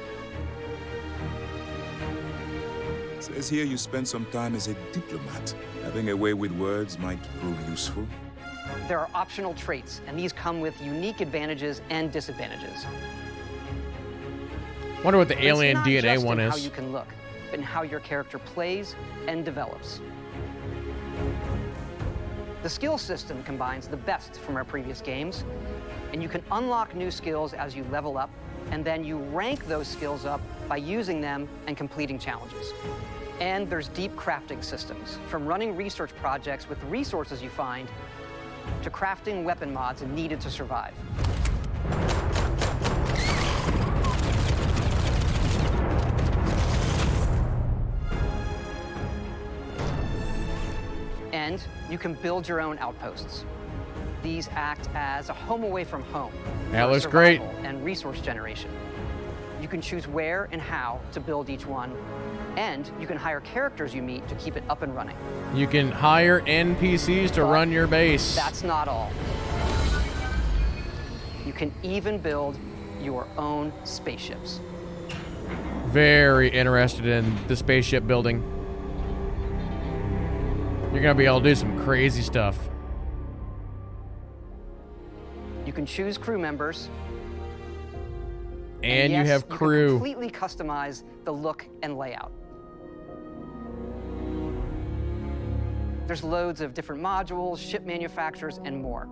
Says here you spend some time as a diplomat. Having a way with words might prove useful. There are optional traits, and these come with unique advantages and disadvantages. Wonder what the But alien it's not DNA just one in is. how you can look, but in how your character plays and develops. The skill system combines the best from our previous games, and you can unlock new skills as you level up, and then you rank those skills up by using them and completing challenges. And there's deep crafting systems, from running research projects with resources you find to crafting weapon mods needed to survive. And you can build your own outposts. These act as a home away from home. That for looks great. survival and resource generation. You can choose where and how to build each one, and you can hire characters you meet to keep it up and running. You can hire NPCs to run your base. That's not all. You can even build your own spaceships. Very interested in the spaceship building. You're gonna be able to do some crazy stuff. You can choose crew members. And yes, you have crew. You can completely customize the look and layout. There's loads of different modules, ship manufacturers, and more.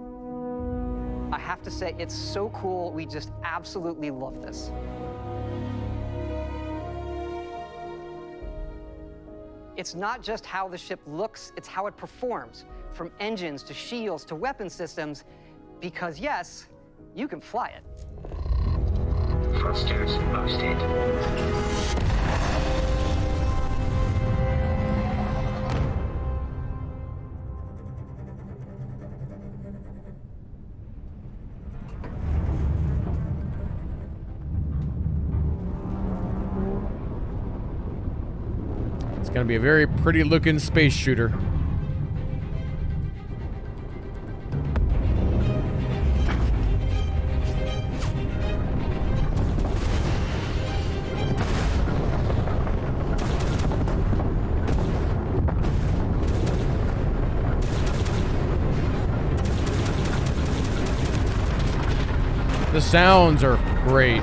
I have to say, it's so cool. We just absolutely love this. It's not just how the ship looks, it's how it performs, from engines to shields to weapon systems, because yes, you can fly it. Thrusters boosted. It's gonna be a very pretty looking space shooter. The sounds are great.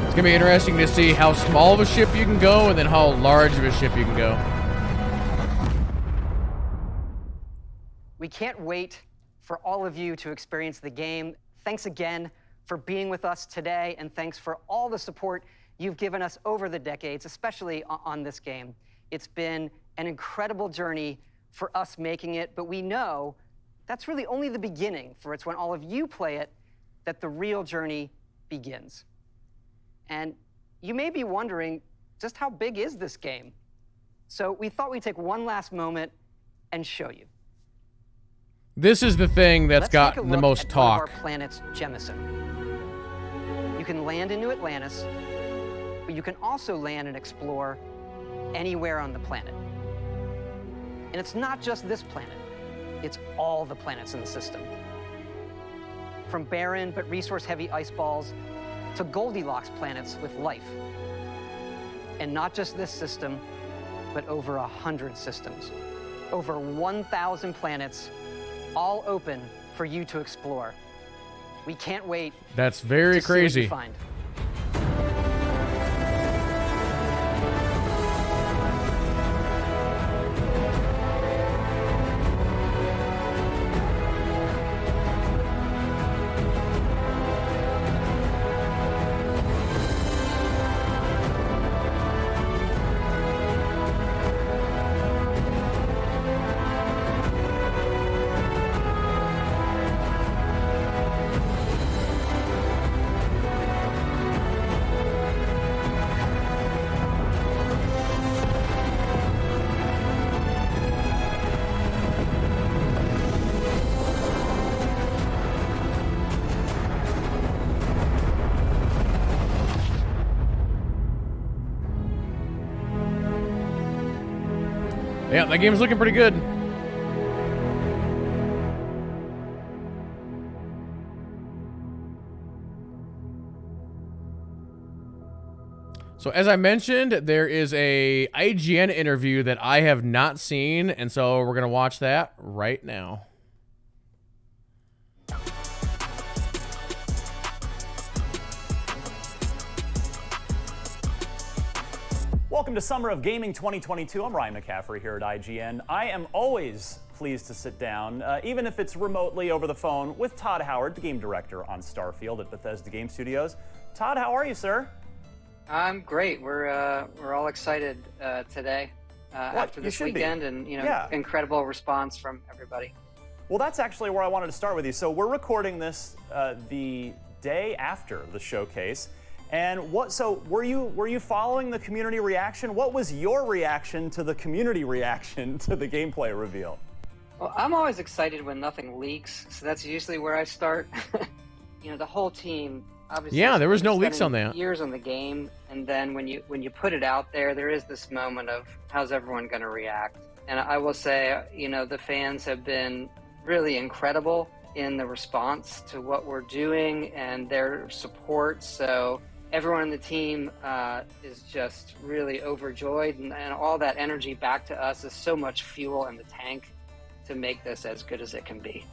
It's gonna be interesting to see how small of a ship you can go and then how large of a ship you can go. We can't wait for all of you to experience the game. Thanks again for being with us today, and thanks for all the support you've given us over the decades, especially on this game. It's been an incredible journey for us making it, but we know that's really only the beginning, for it's when all of you play it that the real journey begins. And you may be wondering, just how big is this game? So we thought we'd take one last moment and show you. This is the thing that's Let's gotten the most talk. One of our planets, Jemison. You can land into Atlantis, but you can also land and explore anywhere on the planet. And it's not just this planet, it's all the planets in the system. From barren but resource-heavy ice balls to Goldilocks planets with life. And not just this system, but over 100 systems. Over 1,000 planets, all open for you to explore. We can't wait. That's very to see what you crazy. find. Yeah, that game's looking pretty good. So as I mentioned, there is a IGN interview that I have not seen, and so we're going to watch that right now. Welcome to Summer of Gaming 2022. I'm Ryan McCaffrey here at IGN. I am always pleased to sit down, even if it's remotely over the phone, with Todd Howard, the game director on Starfield at Bethesda Game Studios. Todd, how are you, sir? I'm great. We're all excited today after this weekend, and incredible response from everybody. Well, that's actually where I wanted to start with you. So we're recording this the day after the showcase. And so were you following the community reaction? What was your reaction to the community reaction to the gameplay reveal? Well, I'm always excited when nothing leaks, so that's usually where I start. The whole team obviously. Yeah, there was no leaks on that. Years on the game, and then when you put it out there is this moment of how's everyone going to react. And I will say, the fans have been really incredible in the response to what we're doing and their support. So everyone on the team is just really overjoyed, and all that energy back to us is so much fuel in the tank to make this as good as it can be.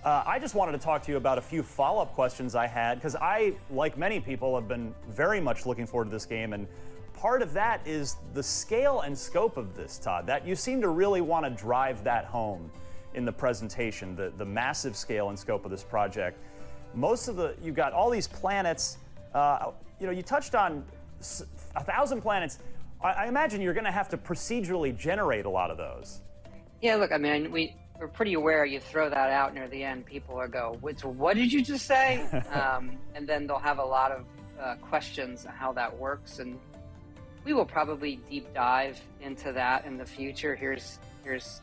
I just wanted to talk to you about a few follow-up questions I had, because I, like many people, have been very much looking forward to this game, and part of that is the scale and scope of this, Todd. That you seem to really want to drive that home in the presentation, the massive scale and scope of this project. You've got all these planets. You touched on 1,000 planets. I imagine you're going to have to procedurally generate a lot of those. Yeah, look, I mean, we're pretty aware you throw that out near the end, people will go, what did you just say? And then they'll have a lot of questions on how that works. And we will probably deep dive into that in the future. Here's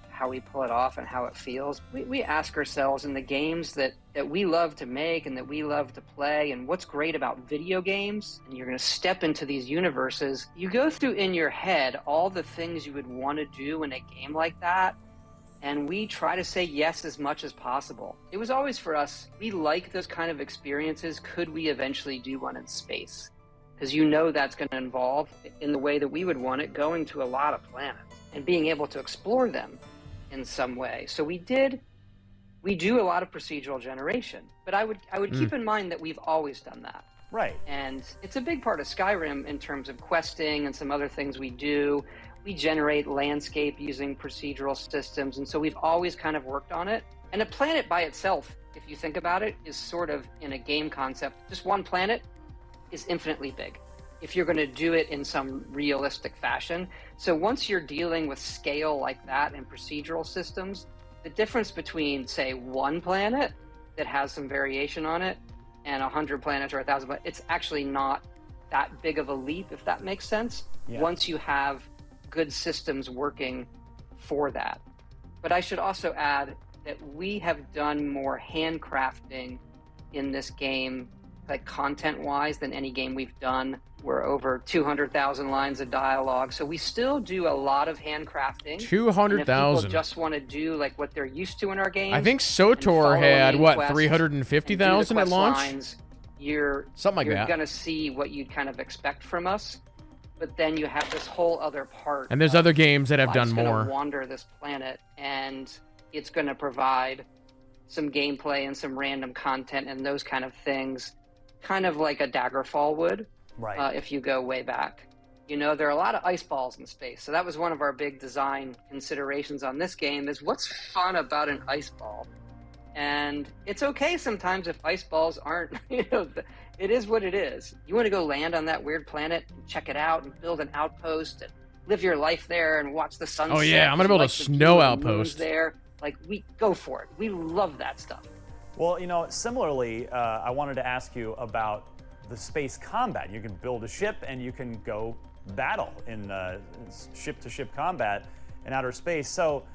how we pull it off and how it feels. We ask ourselves in the games that we love to make and that we love to play, and what's great about video games, and you're going to step into these universes, you go through in your head all the things you would want to do in a game like that, and we try to say yes as much as possible. It was always for us, we like those kind of experiences. Could we eventually do one in space? Because that's going to involve, in the way that we would want it, going to a lot of planets and being able to explore them in some way. So we do a lot of procedural generation, but I would keep in mind that we've always done that. Right. And it's a big part of Skyrim in terms of questing and some other things we do. We generate landscape using procedural systems, and so we've always kind of worked on it. And a planet by itself, if you think about it, is sort of, in a game concept, just one planet is infinitely big if you're going to do it in some realistic fashion. So once you're dealing with scale like that in procedural systems, the difference between, say, one planet that has some variation on it and 100 planets or 1,000 planets, it's actually not that big of a leap, if that makes sense, once you have good systems working for that. But I should also add that we have done more handcrafting in this game, like content-wise, than any game we've done. We're over 200,000 lines of dialogue, so we still do a lot of handcrafting. 200,000. If people just want to do like what they're used to in our games. I think SOTOR had 350,000 at launch. Something like that. You're gonna see what you'd kind of expect from us, but then you have this whole other part. And there's other games that have done more. Wander this planet, and it's gonna provide some gameplay and some random content and those kind of things, kind of like a Daggerfall would. Right. If you go way back. There are a lot of ice balls in space. So that was one of our big design considerations on this game, is what's fun about an ice ball? And it's okay sometimes if ice balls aren't, it is what it is. You want to go land on that weird planet and check it out and build an outpost and live your life there and watch the sunset. Oh yeah, I'm going to build a snow outpost there. Like, we go for it. We love that stuff. Well, similarly, I wanted to ask you about the space combat. You can build a ship and you can go battle in ship-to-ship combat in outer space. So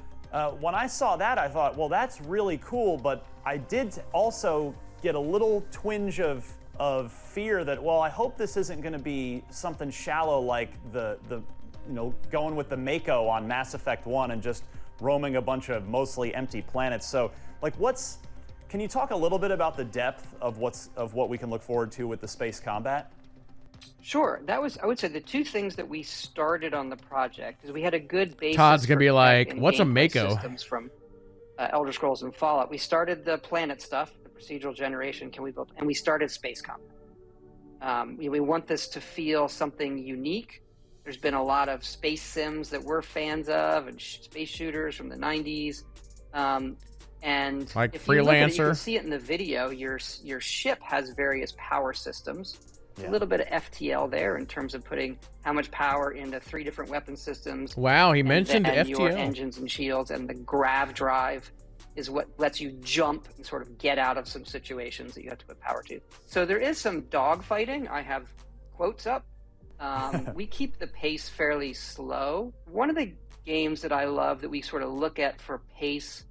when I saw that, I thought, well, that's really cool, but I did also get a little twinge of fear that, well, I hope this isn't going to be something shallow like the going with the Mako on Mass Effect 1 and just roaming a bunch of mostly empty planets. So, can you talk a little bit about the depth of what we can look forward to with the space combat? Sure. That was, I would say, the two things that we started on the project is we had a good basis. Todd's gonna be like, "What's a Mako?" Systems from Elder Scrolls and Fallout. We started the planet stuff, the procedural generation. And we started space combat. We want this to feel something unique There's been a lot of space sims that we're fans of, and space shooters from the 90s. And like if you look at it, you Freelancer. can see it in the video. Your ship has various power systems. A little bit of FTL there in terms of putting how much power into 3 different weapon systems. Wow, he mentioned and your FTL. engines and shields, and the grav drive is what lets you jump and sort of get out of some situations that you have to put power to. So there is some dogfighting. I have quotes up. We keep the pace fairly slow. One of the games that I love that we sort of look at for pace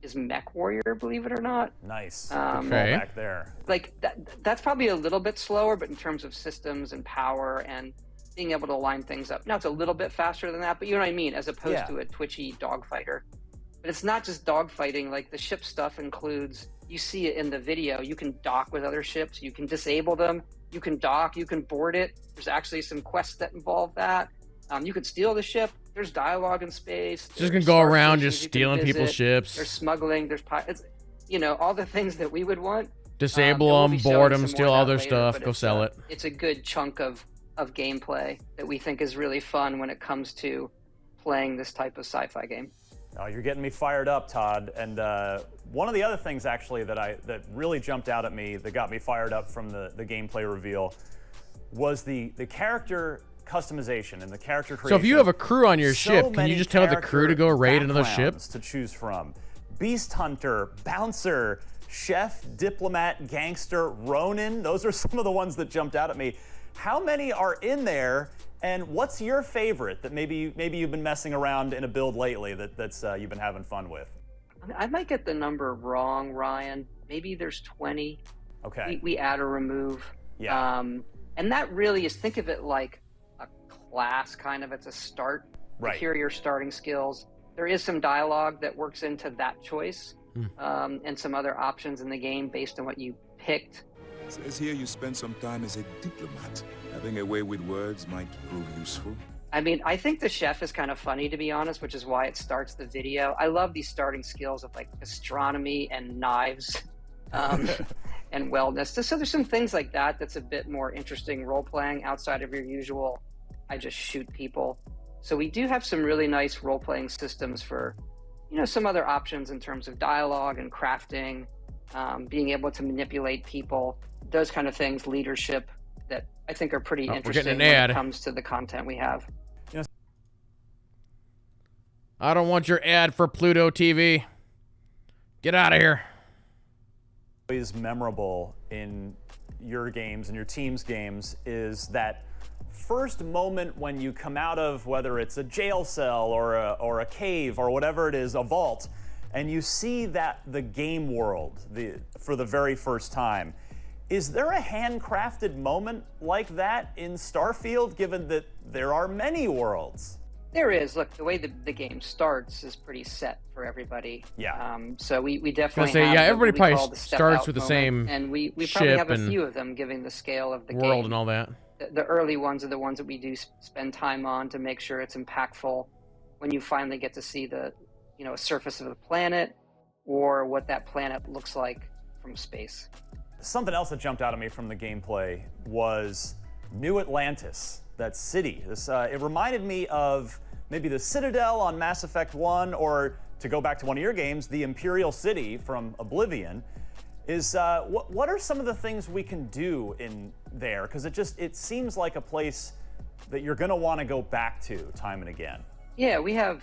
is Mech Warrior, believe it or not. Nice. Okay. Back there. Like that's probably a little bit slower, but in terms of systems and power and being able to line things up. Now it's a little bit faster than that, but you know what I mean, as opposed to a twitchy dogfighter. But it's not just dogfighting. Like the ship stuff includes, you see it in the video, you can dock with other ships, you can disable them, you can dock, you can board it. There's actually some quests that involve that. You could steal the ship. There's dialogue in space. Just gonna go around just stealing people's ships. There's smuggling. There's it's, all the things that we would want. Disable them, board them, steal all their stuff, go sell it. It's a good chunk of gameplay that we think is really fun when it comes to playing this type of sci-fi game. Oh, you're getting me fired up, Todd. And one of the other things actually that really jumped out at me, that got me fired up from the gameplay reveal, was the character customization and the character creation. So if you have a crew on your ship, can you just tell the crew to go raid another ship? To choose from: Beast Hunter, Bouncer, Chef, Diplomat, Gangster, Ronin. Those are some of the ones that jumped out at me. How many are in there? And what's your favorite that maybe you've been messing around in a build lately that's you've been having fun with? I might get the number wrong, Ryan. Maybe there's 20. Okay. We add or remove. Yeah. And that really is, think of it like a class kind of. It's a start. Right. Here are your starting skills. There is some dialogue that works into that choice, and some other options in the game based on what you picked. It says here you spend some time as a diplomat. Having a way with words might prove useful. I mean, I think the chef is kind of funny, to be honest, which is why it starts the video. I love these starting skills of like astronomy and knives and wellness. So there's some things like that that's a bit more interesting role-playing outside of your usual, I just shoot people. So we do have some really nice role-playing systems for, some other options in terms of dialogue and crafting, being able to manipulate people, those kind of things, leadership, that I think are pretty interesting when it comes to the content we have. I don't want your ad for Pluto TV. Get out of here. Always memorable in your games and your team's games is that first moment when you come out of, whether it's a jail cell or a cave or whatever it is, a vault, and you see the game world for the very first time. Is there a handcrafted moment like that in Starfield, given that there are many worlds? There is. Look, the way the game starts is pretty set for everybody. Yeah. So we definitely have everybody what we probably call the step starts out with the moment, same and we probably ship have a and few of them, given the scale of the world game. and all that. The early ones are the ones that we do spend time on to make sure it's impactful. When you finally get to see the, a surface of the planet or what that planet looks like from space. Something else that jumped out at me from the gameplay was New Atlantis, that city. It reminded me of maybe the Citadel on Mass Effect 1, or to go back to one of your games, the Imperial City from Oblivion. What are some of the things we can do in there? Because it seems like a place that you're going to want to go back to time and again. Yeah, we have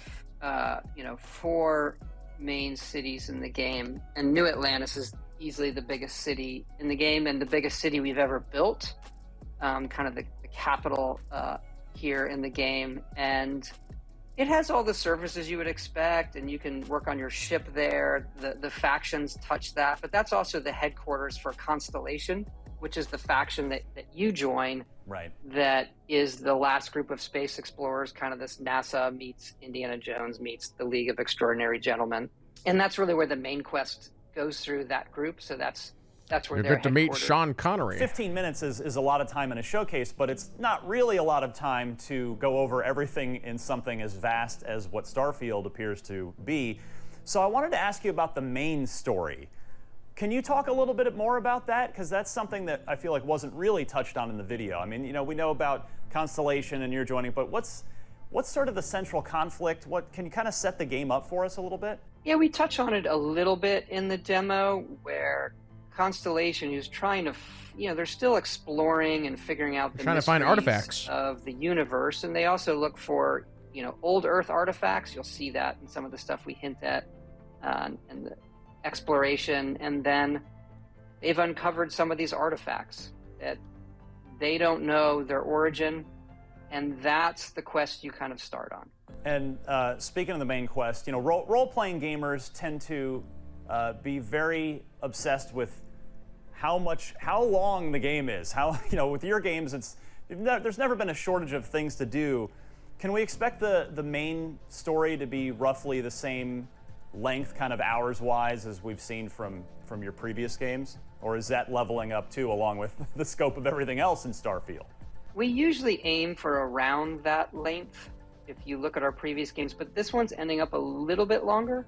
4 main cities in the game, and New Atlantis is easily the biggest city in the game and the biggest city we've ever built, kind of the capital here in the game. And it has all the services you would expect, and you can work on your ship there. The factions touch that, but that's also the headquarters for Constellation, which is the faction that you join. Right. That is the last group of space explorers, kind of this NASA meets Indiana Jones meets the League of Extraordinary Gentlemen. And that's really where the main quest goes through that group. So that's where you're good to meet Sean Connery. 15 minutes is a lot of time in a showcase, but it's not really a lot of time to go over everything in something as vast as what Starfield appears to be. So I wanted to ask you about the main story. Can you talk a little bit more about that? Because that's something that I feel like wasn't really touched on in the video. I mean, you know, we know about Constellation and you're joining, but what's sort of the central conflict? What can you kind of set the game up for us a little bit? Yeah, we touch on it a little bit in the demo, where Constellation is trying to, they're still exploring and figuring out the trying to find artifacts of the universe, and they also look for, old Earth artifacts. You'll see that in some of the stuff we hint at in the exploration, and then they've uncovered some of these artifacts that they don't know their origin, and that's the quest you kind of start on. And speaking of the main quest, role-playing gamers tend to be very obsessed with how long the game is. With your games, there's never been a shortage of things to do. Can we expect the main story to be roughly the same length, kind of hours-wise, as we've seen from your previous games? Or is that leveling up too, along with the scope of everything else in Starfield? We usually aim for around that length if you look at our previous games, but this one's ending up a little bit longer,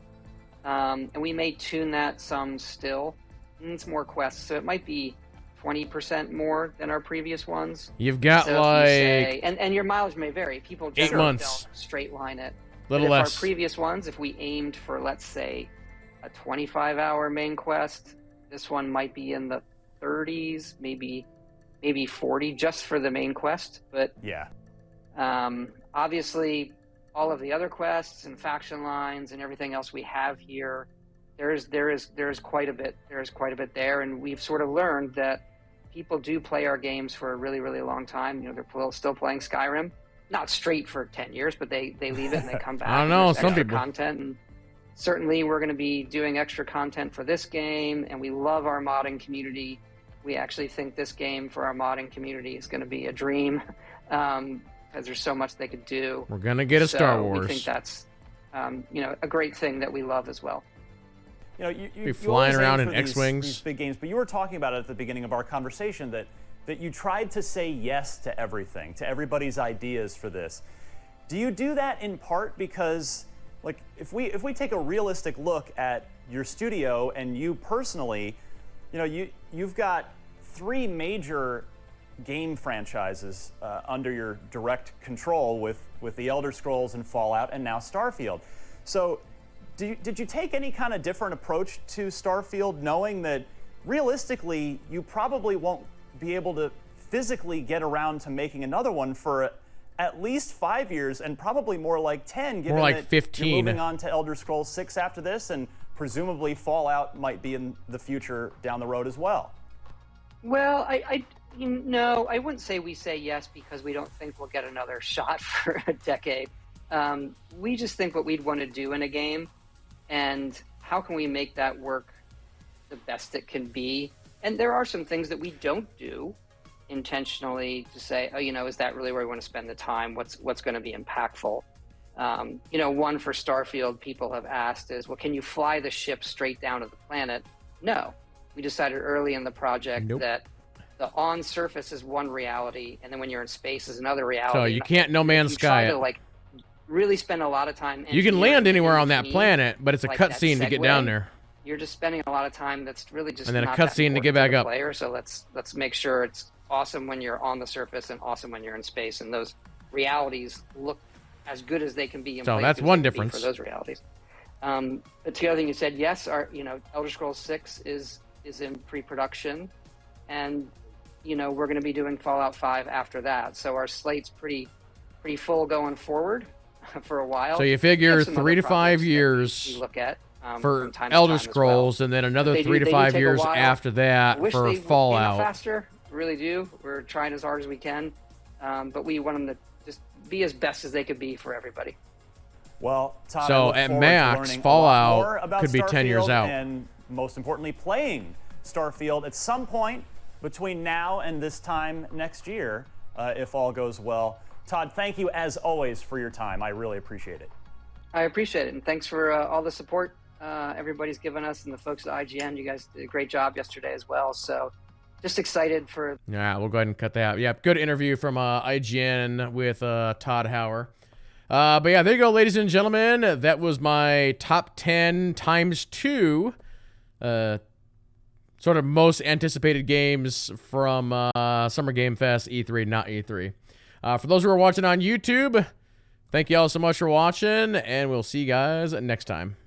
and we may tune that some still. And it's more quests, so it might be 20% more than our previous ones. You've got so and your mileage may vary. People generally don't straight line it. Little but less. Our previous ones, if we aimed for, let's say, a 25-hour main quest, this one might be in the 30s, maybe 40 just for the main quest. But yeah, obviously, all of the other quests and faction lines and everything else we have here, there is quite a bit. There is quite a bit there, and we've sort of learned that people do play our games for a really, really long time. They're still playing Skyrim. Not straight for 10 years, but they leave it and they come back. I don't know, some people. Content, and certainly we're going to be doing extra content for this game, and we love our modding community. We actually think this game for our modding community is going to be a dream, because there's so much they could do. We're going to get a Star Wars. We think that's, a great thing that we love as well. You be flying around in X-Wings. These big games, but you were talking about it at the beginning of our conversation that you tried to say yes to everything, to everybody's ideas for this. Do you do that in part because, like, if we take a realistic look at your studio and you personally, you've got 3 major game franchises under your direct control with the Elder Scrolls and Fallout and now Starfield. So did you take any kind of different approach to Starfield, knowing that realistically you probably won't be able to physically get around to making another one for at least 5 years, and probably more like 10, given more like that 15. You're moving on to Elder Scrolls 6 after this, and presumably Fallout might be in the future down the road as well? Well, I wouldn't say we say yes because we don't think we'll get another shot for a decade. We just think what we'd want to do in a game, and how can we make that work the best it can be. And there are some things that we don't do intentionally to say, is that really where we want to spend the time? What's going to be impactful? One for Starfield people have asked is, well, can you fly the ship straight down to the planet? No. We decided early in the project that the on surface is one reality, and then when you're in space is another reality. So you can't No Man's Sky it. Really spend a lot of time. You can land anywhere on that planet, but it's a cutscene to get down there. You're just spending a lot of time that's really just and then not a cutscene to get back up. Player, so let's make sure it's awesome when you're on the surface and awesome when you're in space, and those realities look as good as they can be. So that's one difference for those realities. But the other thing you said, yes, our Elder Scrolls 6 is in pre-production, and we're going to be doing Fallout 5 after that. So our slate's pretty full going forward for a while. So you figure 3 to 5 years we look at for Elder Scrolls, and then another 3 to 5 years after that for Fallout. Faster, really do. We're trying as hard as we can, but we want them to just be as best as they could be for everybody. Well, Todd, so at max, Fallout could be 10 years out, and most importantly, playing Starfield at some point between now and this time next year, if all goes well. Todd, thank you as always for your time. I really appreciate it. I appreciate it, and thanks for all the support everybody's given us, and the folks at IGN. You guys did a great job yesterday as well. So just excited for... Yeah, we'll go ahead and cut that out. Yeah, good interview from IGN with Todd Hauer. But yeah, there you go, ladies and gentlemen. That was my top 10 times 2 sort of most anticipated games from Summer Game Fest, E3, not E3. For those who are watching on YouTube, thank you all so much for watching, and we'll see you guys next time.